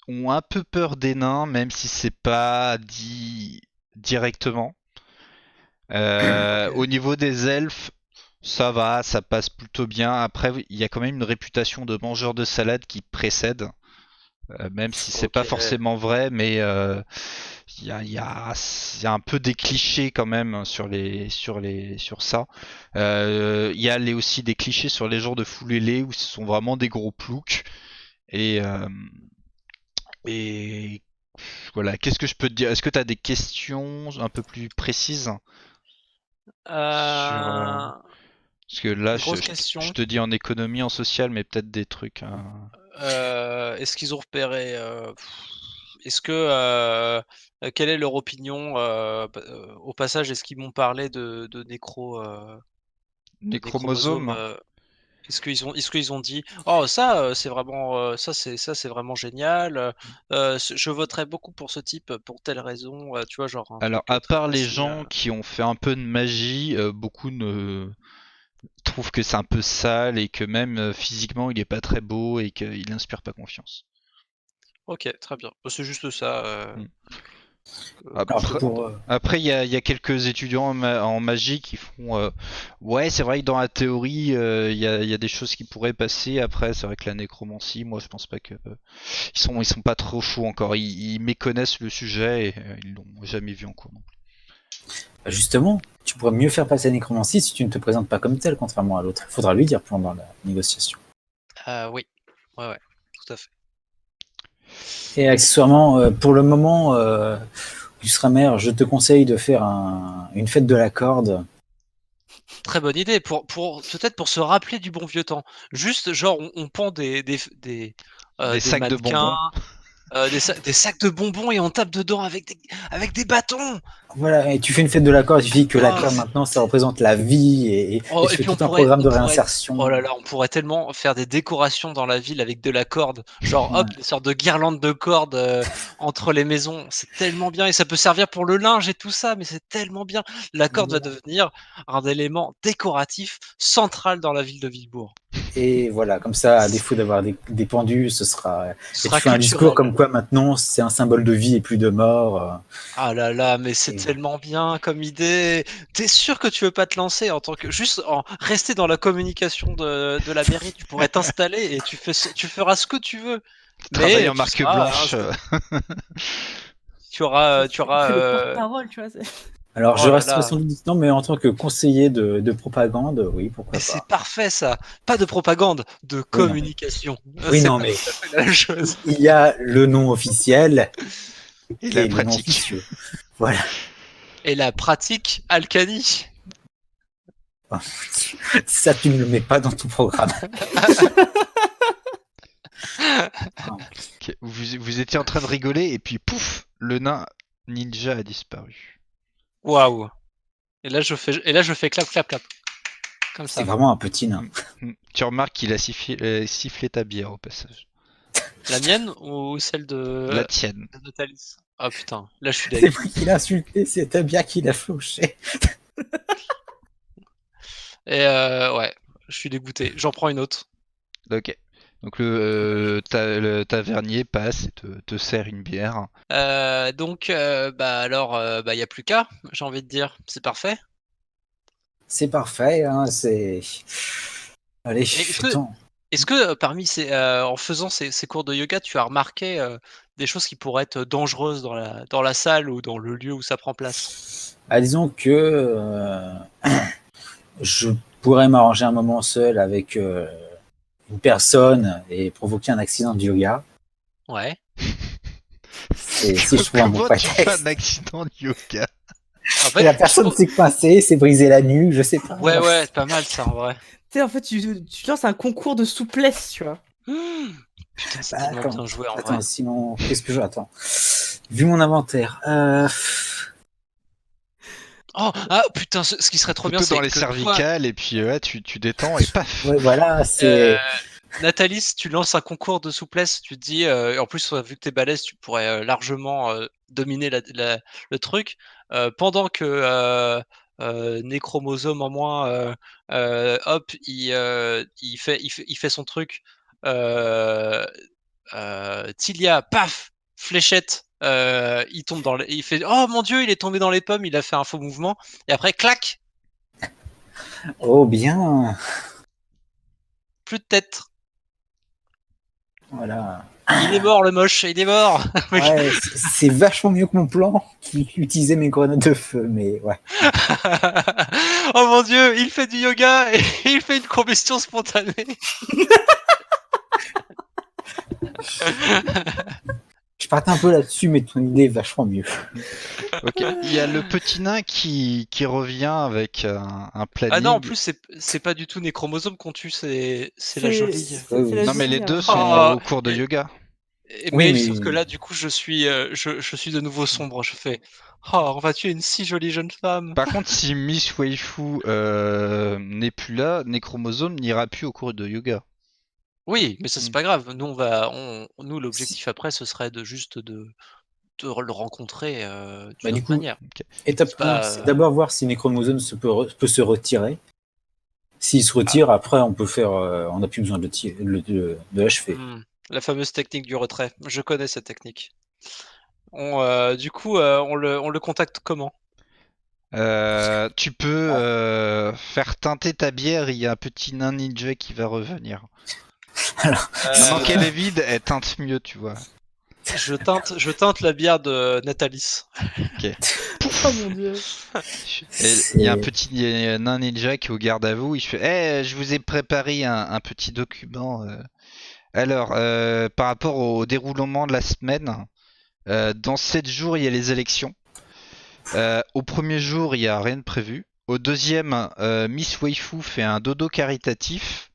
ont un peu peur des nains, même si c'est pas dit directement. OK. Au niveau des elfes, ça va, ça passe plutôt bien. Après, il y a quand même une réputation de mangeur de salade qui précède, même si c'est pas OK. forcément vrai, mais il y a un peu des clichés quand même sur ça. Il y a aussi des clichés sur les gens de Foulélé où ce sont vraiment des gros ploucs. Et, euh, et voilà, qu'est-ce que je peux te dire? Est-ce que tu as des questions un peu plus précises sur, Heu, parce que là, grosse je question. te dis en économie, en social, mais peut-être des trucs, hein. Est-ce qu'ils ont repéré, est-ce que, quelle est leur opinion, au passage, est-ce qu'ils m'ont parlé de Des nécromosome, chromosomes. Est-ce qu'ils ont dit oh ça c'est vraiment ça c'est vraiment génial. Je voterais beaucoup pour ce type pour telle raison. Tu vois genre un Alors, truc à très part les précis. gens qui ont fait un peu de magie, beaucoup ne trouvent que c'est un peu sale et que même physiquement il est pas très beau et qu'il inspire pas confiance. Ok, très bien. C'est juste ça. Mm. Alors, Après, pour, il y a quelques étudiants en magie qui font ouais, c'est vrai que dans la théorie, il y a des choses qui pourraient passer. Après, c'est vrai que la nécromancie, moi, je pense pas que ils sont pas trop chauds encore. Ils méconnaissent le sujet et ils l'ont jamais vu en cours. Non plus. justement, tu pourrais mieux faire passer la nécromancie si tu ne te présentes pas comme tel, contrairement à l'autre. Faudra lui dire pendant la négociation. Oui, ouais, tout à fait. Et accessoirement, pour le moment, tu seras maire, je te conseille de faire une fête de la corde. Très bonne idée pour peut-être pour se rappeler du bon vieux temps. Juste genre on pend Des des sacs de mannequins, bonbons. des sacs de bonbons et on tape dedans avec des bâtons. Voilà, et tu fais une fête de la corde, il suffit que la Oh, corde maintenant ça représente la vie et oh, tu et fais puis tout un programme on de pourrait, réinsertion. oh là là, on pourrait tellement faire des décorations dans la ville avec de la corde, genre hop, Ouais. des sortes de guirlandes de cordes entre les maisons, c'est tellement bien et ça peut servir pour le linge et tout ça, mais c'est tellement bien. La corde va devenir un élément décoratif central dans la ville de Villebourg. Et voilà, comme ça, à défaut d'avoir des pendus, ce sera. Ce Et tu sera fais un discours culturel. comme quoi maintenant c'est un symbole de vie et plus de mort. Ah là là, mais c'est Et voilà. tellement bien comme idée. T'es sûr que tu veux pas te lancer en tant que juste en rester dans la communication de la mairie, tu pourrais t'installer et tu feras ce que tu veux. Travailler Mais en tu marque seras, blanche. tu auras. C'est le porte-parole, tu vois. Alors Oh je là resterai là, sans doute distant, mais en tant que conseiller de propagande, oui, mais pourquoi c'est pas. parfait ça. Pas de propagande, de Oui, non, mais, communication. oui, C'est non, pas mais tout à fait la même chose. il y a le nom officiel Et la et le nom pratique. officieux. Voilà. Et la pratique Alcani. Ça, tu ne le mets pas dans ton programme. Ok, vous étiez en train de rigoler et puis pouf, le nain ninja a disparu. Waouh. Et là je fais clap clap clap comme C'est ça. vraiment un petit nain. Tu remarques qu'il a sifflé ta bière au passage. La mienne ou celle La tienne. de Thalys? Ah putain, là je suis C'est deg. vrai qu'il a insulté, c'est bien qu'il a fauché. Et ouais, je suis dégoûté. J'en prends une autre. Ok. Donc le tavernier passe et te sert une bière. Donc, bah alors, bah y a plus qu'à, j'ai envie de dire. C'est parfait. C'est parfait, hein, c'est. Allez, Et attends. est-ce que parmi en faisant ces cours de yoga, tu as remarqué des choses qui pourraient être dangereuses dans la salle ou dans le lieu où ça prend place? Ah, disons que je pourrais m'arranger un moment seul avec une personne et provoquer un accident de yoga. Ouais. C'est si je trouve un bon Comment tu fais un prétexte. accident de yoga? En Et fait, la personne s'est coincée, s'est brisé la nuque, je sais pas. ouais, ouais, pas mal ça en vrai. Tu sais, en fait, tu lances un concours de souplesse, tu vois. Putain, c'est Bah, tellement attends, bien joué en vrai. attends, sinon, qu'est-ce que je. Attends. Vu mon inventaire, Oh, ah putain, ce qui serait trop bien, Couteau dans c'est les que toi, cervicales et puis ouais, tu détends et paf. ouais, voilà, euh, c'est. Nathalie, tu lances un concours de souplesse, tu te dis, en plus, vu que t'es balèze, tu pourrais largement dominer le truc. Pendant que Néchromosome en moins, hop, il fait son truc. Euh, Tilia, paf, fléchette, il tombe il fait, oh mon dieu, il est tombé dans les pommes, il a fait un faux mouvement. Et après, clac, Oh, bien. plus de tête. Voilà. Il est mort le moche, il est mort. Ouais, c'est vachement mieux que mon plan qui utilisait mes grenades de feu, mais ouais. Oh mon dieu, il fait du yoga et il fait une combustion spontanée. Je partais un peu là-dessus, mais ton idée est vachement mieux. Ok. Il y a le petit nain qui revient avec un Ah non, en planning. plus, c'est pas du tout Néchromosome qu'on tue, c'est la jolie. C'est la Non mais jolie, les deux hein. sont Oh, au cours de et, yoga. Oui, Mais sauf que mais là, du coup, je suis de nouveau sombre. Je fais, oh, on va tuer une si jolie jeune femme. Par contre, si Miss Waifu n'est plus là, Necromosome n'ira plus au cours de yoga. Oui, mais ça c'est Mm. pas grave. Nous l'objectif après, ce serait de le rencontrer bah, d'une du autre coup, manière. étape C'est 1, pas. c'est d'abord voir si Necromosome peut se retirer. S'il se Ah, retire, après, on peut faire. On n'a plus besoin de l'achever. la fameuse technique du retrait. Je connais cette technique. Du coup, on le contacte comment? Tu peux faire teinter ta bière, il y a un petit nain ninja qui va revenir. Alors, Maintenant Euh, qu'elle est vide, elle teinte mieux, tu vois. je teinte la bière de Nathalie. Ok. Oh mon dieu. Et il y a un c'est. petit nain ninja qui est au garde à vous. Il fait je vous ai préparé un petit document. Alors, par rapport au déroulement de la semaine, dans 7 jours, il y a les élections. Au premier jour, il n'y a rien de prévu. Au deuxième, Miss Waifu fait un dodo caritatif.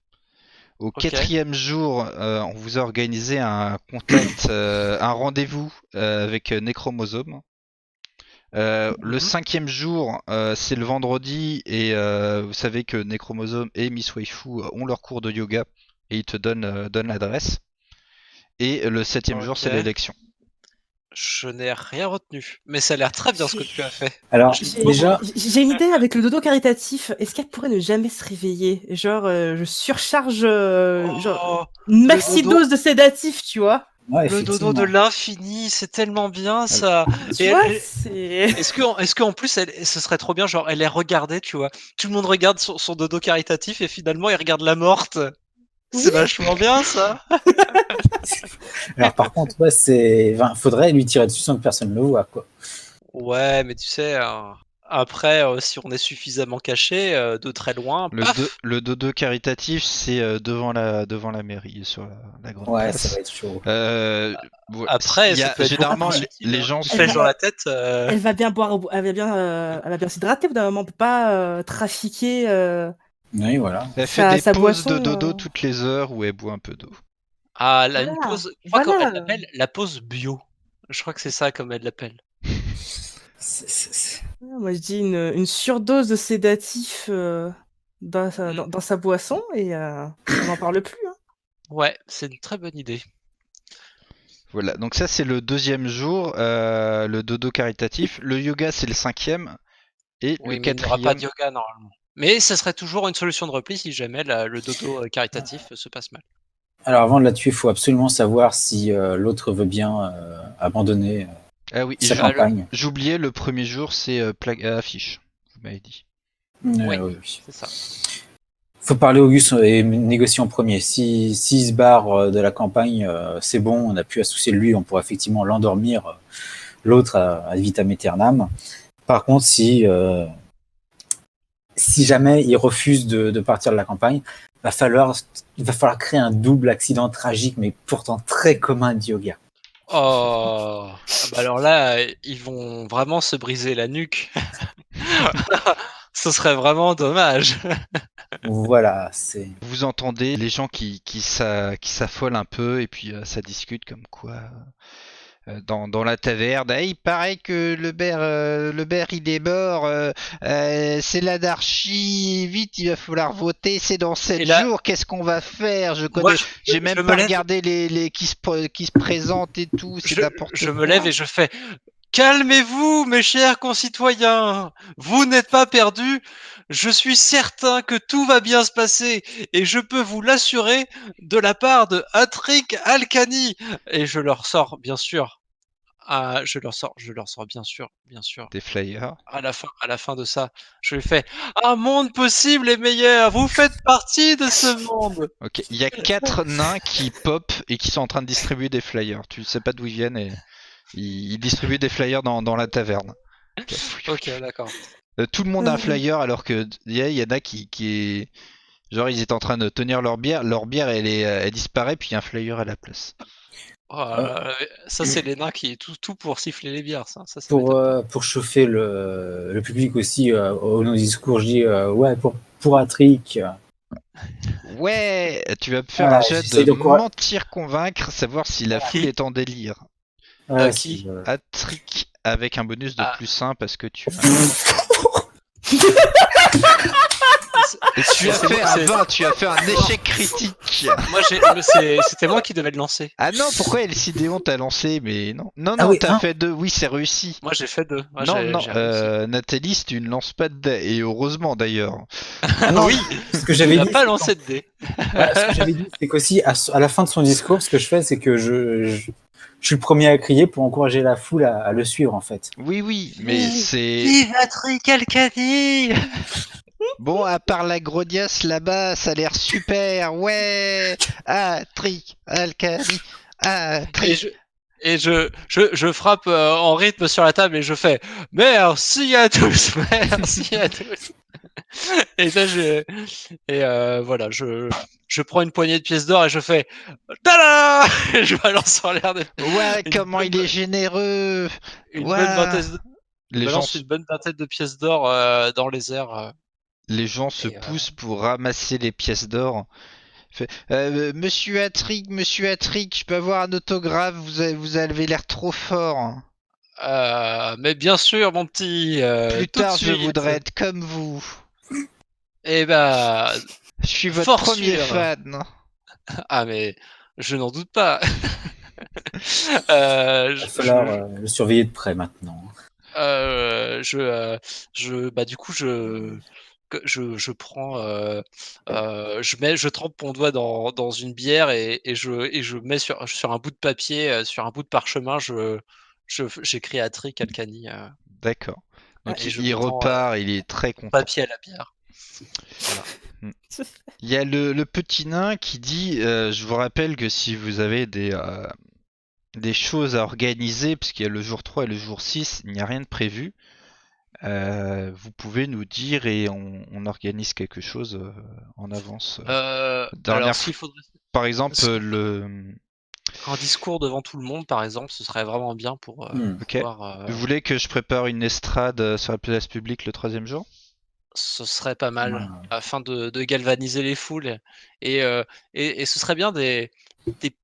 Au Ok. quatrième jour, on vous a organisé un contact, un rendez-vous avec Necromosome. Le Mhm. cinquième jour, c'est le vendredi et vous savez que Necromosome et Miss Waifu ont leur cours de yoga et ils te donnent l'adresse. Et le septième jour, Ok. c'est l'élection. Je n'ai rien retenu, mais ça a l'air très bien ce que J'ai tu as fait. Alors, J'aime beaucoup. déjà, j'ai une idée avec le dodo caritatif. Est-ce qu'elle pourrait ne jamais se réveiller? Genre, je surcharge genre, Oh, une le maxi dodo, dose de sédatif, tu vois? ouais, le dodo de effectivement. l'infini, c'est tellement bien Ah, ça. Et Tu vois, c'est... est-ce qu'en plus, ce serait trop bien, genre, elle est regardée, tu vois. Tout le monde regarde son dodo caritatif et finalement, il regarde la morte. Oui, C'est vachement bien ça. Alors, par contre, ouais, c'est. Enfin, faudrait lui tirer dessus sans que personne ne le voit, quoi. Ouais, mais tu sais, après, si on est suffisamment caché de très loin, paf. le dodo caritatif, c'est devant la mairie, sur la grande Ouais, ça va place. être chaud. Après, Il y ça a peut être beaucoup généralement plus subtil, les hein. gens Une elle sont. flèche dans va, la tête. elle va bien s'hydrater au bout d'un moment. On peut pas trafiquer Oui, voilà. Elle fait des sa pauses de boisson. dodo toutes les heures où elle boit un peu d'eau. Ah, là, une Voilà, pause. Je crois qu'elle voilà. l'appelle la pause bio. Je crois que c'est ça comme elle l'appelle. Moi, je dis une surdose de sédatif Mm. dans sa boisson et on n'en parle plus. Hein. Ouais, c'est une très bonne idée. Voilà, donc ça c'est le deuxième jour, le dodo caritatif. Le yoga c'est le cinquième. Et le Oui, mais il n'y aura pas de quatrième, yoga normalement. Mais ça serait toujours une solution de repli si jamais le dodo caritatif se passe mal. Alors, avant de la tuer, il faut absolument savoir si l'autre veut bien abandonner ah oui, sa Bah, campagne. j'oubliais, le premier jour c'est affiche, vous m'avez dit. oui, Oui, oui. c'est ça. Faut parler Auguste et négocier en premier. S'il se barre de la campagne, c'est bon, on n'a plus à se soucier de lui, on pourra effectivement l'endormir, l'autre à vitam aeternam. Par contre, si jamais il refuse de partir de la campagne, il va falloir créer un double accident tragique, mais pourtant très commun de yoga. Oh, ah bah alors là, ils vont vraiment se briser la nuque. Ce serait vraiment dommage. Voilà, c'est. Vous entendez les gens qui s'affolent un peu et puis ça discute comme quoi dans la taverne. Ah, il paraît que le bear il est mort, c'est l'anarchie, vite il va falloir voter, c'est dans Et 7 là, jours, qu'est-ce qu'on va faire? moi, J'ai même je me pas lève, regardé les qui se présentent et tout, c'est je, n'importe je me lève quoi. et je fais calmez-vous, mes chers concitoyens. Vous n'êtes pas perdus. Je suis certain que tout va bien se passer et je peux vous l'assurer de la part de Atrik Alkani. Et je leur sors, bien sûr. Je leur sors, bien sûr. Des flyers. À la fin de ça, je lui fais un monde possible est meilleur. Vous faites partie de ce monde. Ok, il y a 4 nains qui pop et qui sont en train de distribuer des flyers. Tu sais pas d'où ils viennent et ils distribuent des flyers dans la taverne. Ok. Ok, d'accord. Tout le monde a un flyer alors que y en a qui genre ils étaient en train de tenir leur bière elle disparaît puis il y a un flyer à la place. Oh, Euh, ça, c'est les nains qui tout pour siffler les bières. Ça m'étonne pas. pour chauffer le public aussi, au nos discours, je dis ouais, pour Attrick, Ouais, tu vas me faire Voilà, un jet j'essaye de de quoi. mentir convaincre, savoir si la foule Qui est en délire. Ouais, Qui À trick avec un bonus de Ah, +1 parce que tu as... c'est- Et tu as c'est fait moi- un c'est- 20, tu as fait un échec critique. Moi, c'était moi qui devais le lancer. Ah non, pourquoi Elcidéon t'a lancé? Mais non. Non, Ah non, oui, t'as hein. fait 2. Oui, c'est réussi. Moi, j'ai fait 2. Moi, Non, non, j'ai réussi. Nathalie, tu ne lances pas de dés. Et heureusement d'ailleurs. Ah non, Oui, ce que il j'avais n'a dit, pas c'est lancé de dés. ce que j'avais dit, c'est qu'aussi, à la fin de son discours, ce que je fais, c'est que je suis le premier à crier pour encourager la foule à le suivre, en fait. Oui, oui, mais c'est... Vive Patrick Alcani. Bon, à part la grognasse là-bas, ça a l'air super. Ouais. Ah, trick, Alcali. Ah, Et trick. je frappe en rythme sur la table et je fais merci à tous, merci à tous. Et ça, voilà, je prends une poignée de pièces d'or et je fais tada. Et je balance en l'air Ouais, une comment il est généreux. une bonne Ouais. vingtaine, je Les gens, balance une bonne vingtaine de pièces d'or dans les airs. les gens se Et, poussent pour ramasser les pièces d'or. Monsieur Attrick, je peux avoir un autographe, vous avez l'air trop fort. mais bien sûr, mon petit, Plus tout de tard, je suite. voudrais être comme vous. Et bah, Je suis votre fort premier sûr. fan. Ah mais je n'en doute pas. Il va falloir le surveiller de près maintenant. Bah du coup je prends je trempe mon doigt dans une bière et je mets sur un bout de papier, sur un bout de parchemin, j'écris à Trick Alcani D'accord. Ouais. Donc et je il lui tends repart, il est très mon content. papier à la bière. Voilà. Il y a le petit nain qui dit, je vous rappelle que si vous avez des choses à organiser, parce qu'il y a le jour 3 et le jour 6, il n'y a rien de prévu. Vous pouvez nous dire et on organise quelque chose en avance. Alors Dernière s'il fois, faudrait par exemple, un discours devant tout le monde, par exemple, ce serait vraiment bien pour Ok. pouvoir. Vous voulez que je prépare une estrade sur la place publique le troisième jour? Ce serait pas mal Voilà. afin de galvaniser les foules et ce serait bien des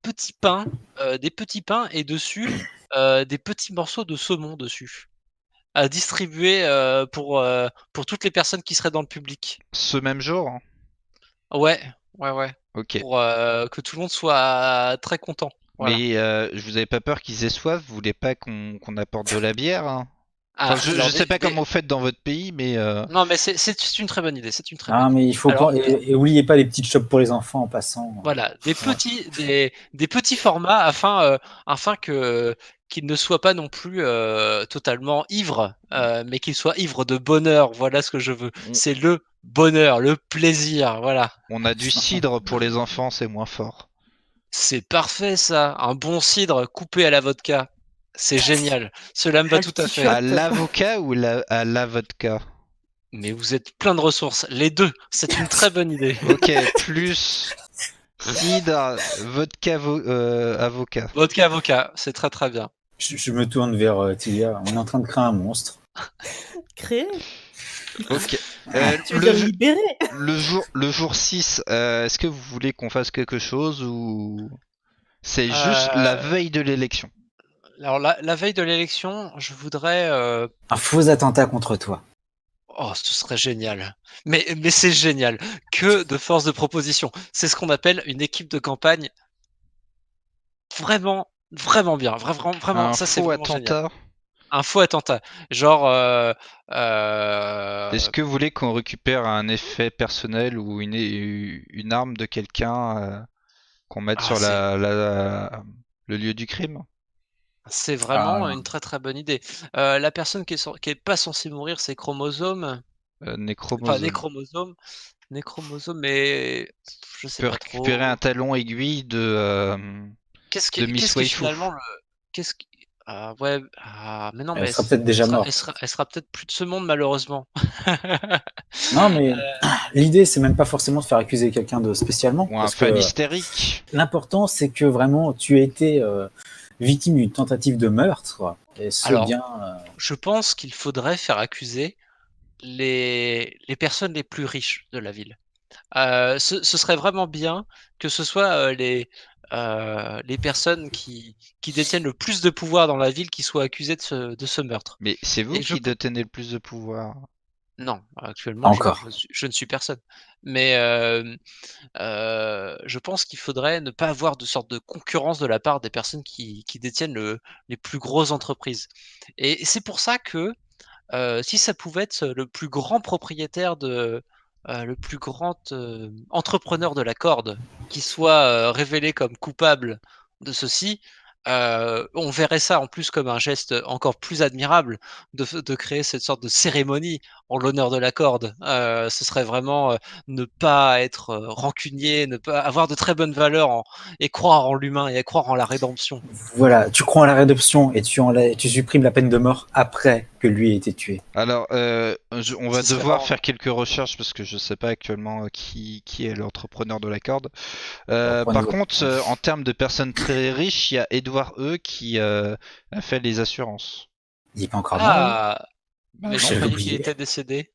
petits pains et dessus des petits morceaux de saumon dessus à distribuer pour toutes les personnes qui seraient dans le public. Ce même jour? Hein. Ouais, ouais, ouais. Ok. Pour que tout le monde soit très content. Voilà. Mais je vous avais pas peur qu'ils aient soif? Vous voulez pas qu'on apporte de la bière? Hein. Enfin, Ah, je alors sais pas comment vous faites dans votre pays, mais non, mais c'est une très bonne idée. C'est une très bonne Ah, idée. mais il faut Alors, pas. Et oubliez pas les petites shops pour les enfants en passant. voilà, Voilà. des petits formats afin que qu'ils ne soient pas non plus totalement ivres, mais qu'ils soient ivres de bonheur. Voilà ce que je veux. on, C'est le bonheur, le plaisir. Voilà, on a du cidre pour les enfants, c'est moins fort. c'est parfait ça. Un bon cidre coupé à la vodka, c'est génial. Cela me va Un tout à petit fait. À shot. l'avocat ou à la vodka? Mais vous êtes plein de ressources, les deux. C'est une très bonne idée. Ok, plus cidre, vodka, avocat. Vodka avocat, c'est très très bien. Je me tourne vers Tilia. On est en train de créer un monstre. Créé. Ok. Tu veux dire libéré. Le jour 6, est-ce que vous voulez qu'on fasse quelque chose ou c'est juste la Euh, veille de l'élection? Alors la veille de l'élection, je voudrais Un faux attentat contre toi. oh, ce serait génial. Mais c'est génial. Que de force de proposition. C'est ce qu'on appelle une équipe de campagne vraiment, vraiment bien. Vraiment, vraiment, Un ça c'est faux vraiment génial. attentat? Un faux attentat. Genre, Est-ce que vous voulez qu'on récupère un effet personnel ou une arme de quelqu'un qu'on mette ah, sur le lieu du crime? c'est vraiment Ah, une très très bonne idée. La personne qui est pas censée mourir, c'est chromosome. Enfin, Nécromosome. néchromosome, mais je Tu sais peux pas récupérer un trop. talon aiguille de Miss Qu'est-ce qui est Waifu. finalement le qu'est-ce qui ah ouais, mais non, elle mais sera peut-être déjà morte. elle sera peut-être plus de ce monde malheureusement. Non, mais l'idée, c'est même pas forcément de faire accuser quelqu'un de spécialement. Ou un Parce fan que hystérique. l'important, c'est que vraiment, tu as été victime d'une tentative de meurtre. Et ce Alors, bien. je pense qu'il faudrait faire accuser les personnes les plus riches de la ville. Ce serait vraiment bien que ce soit les personnes qui détiennent le plus de pouvoir dans la ville qui soient accusées de ce meurtre. Mais c'est vous Et je qui détenez le plus de pouvoir. Non, actuellement, Encore. je ne suis personne. Mais je pense qu'il faudrait ne pas avoir de sorte de concurrence de la part des personnes qui détiennent les plus grosses entreprises. Et c'est pour ça que si ça pouvait être le plus grand propriétaire le plus grand entrepreneur de la corde qui soit révélé comme coupable de ceci, on verrait ça en plus comme un geste encore plus admirable de créer cette sorte de cérémonie en l'honneur de la corde. Ce serait vraiment ne pas être rancunier, ne pas avoir de très bonnes valeurs et croire en l'humain et croire en la rédemption. Voilà, tu crois en la rédemption et tu supprimes la peine de mort après que lui ait été tué. Alors, on va Ce serait devoir vraiment- faire quelques recherches parce que je sais pas actuellement qui est l'entrepreneur de la corde. Alors, Par prenez- contre, en termes de personnes très riches, il y a Edouard E qui a fait les assurances. Il est pas encore mort. Ah, mais je j'avais croyais oublié. qu'il était décédé.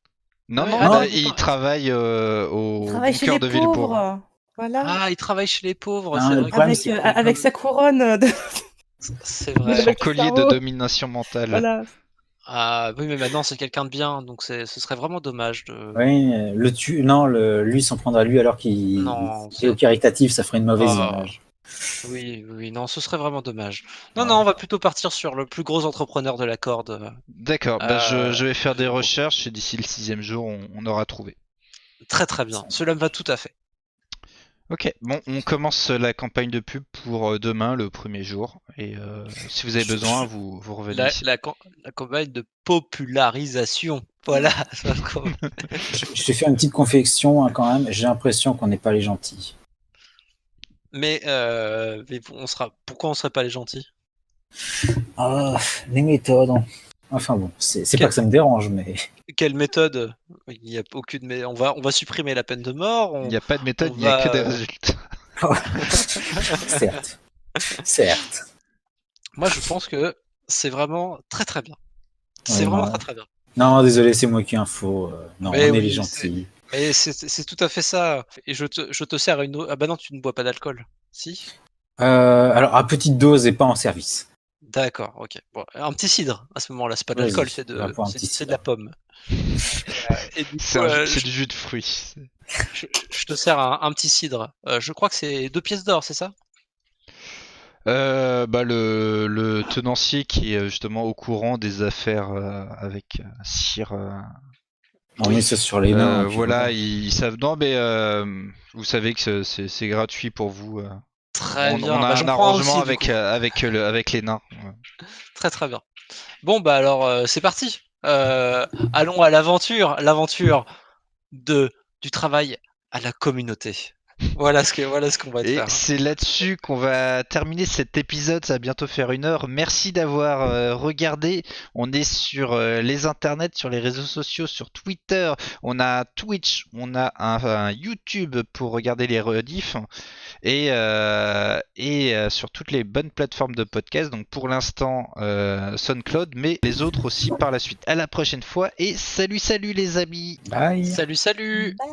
Non, Ah oui, non, ah bah, non, il travaille au Il travaille chez Bon les Cœur de Villebourg. pauvres. Voilà. Ah, il travaille chez les pauvres, Non, c'est le vrai. problème, Avec, c'est que- avec sa couronne de, C'est de vrai. Son Dr. collier de Cerveau. domination mentale. Voilà. Ah oui, mais maintenant c'est quelqu'un de bien, donc ce serait vraiment dommage de. Oui, non, lui s'en prendra à lui alors Non, qu'il est au caritatif, ça ferait une mauvaise Ah. image. Oui, non, ce serait vraiment dommage. Non, Ouais. non, on va plutôt partir sur le plus gros entrepreneur de la corde. D'accord, bah, je vais faire des Villebourg. recherches et d'ici le 6e jour, on aura trouvé. Très très bien. Cela me va tout à fait. Ok, bon, on commence la campagne de pub pour demain, le premier jour. Et si vous avez besoin, vous revenez La, ici. la, cam- la campagne de popularisation. Voilà. Je vais faire une petite confection hein, quand même. J'ai l'impression qu'on n'est pas les gentils. mais pourquoi on serait pas les gentils? Ah, les méthodes. Enfin bon, c'est Quel- pas que ça me dérange, mais Quelle méthode? Il n'y a aucune. Mais on va supprimer la peine de mort. Il n'y a pas de méthode, on il n'y a que va, des résultats. certes, certes. Moi, je pense que c'est vraiment très très bien. C'est Ouais, vraiment non. très très bien. Non, désolé, c'est moi qui ai info. Non, Mais on est oui, les gentils. Et c'est tout à fait ça. Et je te sers une eau. Ah bah non, tu ne bois pas d'alcool. Si? Alors, à petite dose et pas en service. D'accord, ok. Bon, un petit cidre à ce moment-là, c'est pas de Vas-y, l'alcool, on va prendre un petit c'est de cidre. la pomme. Et du C'est coup, c'est du jus de fruits. je te sers un petit cidre. Je crois que c'est 2 pièces d'or, c'est ça? Bah, le tenancier qui est justement au courant des affaires avec Sir. On met ça sur les nains. puis Voilà, ils savent. Non, mais vous savez que c'est gratuit pour vous. Très On bien. a Bah, un j'en prends un arrangement aussi, du coup. avec les nains. Ouais. Très très bien. Bon, bah alors, c'est parti. Allons à l'aventure du travail à la communauté. Voilà ce qu'on va te Et faire. c'est là-dessus qu'on va terminer cet épisode, ça va bientôt faire 1 heure. Merci d'avoir regardé. On est sur les internets, sur les réseaux sociaux, sur Twitter, on a Twitch, on a un YouTube pour regarder les rediffs et sur toutes les bonnes plateformes de podcast. Donc pour l'instant SoundCloud, mais les autres aussi par la suite. À la prochaine fois et salut les amis. Bye. Salut. Bye.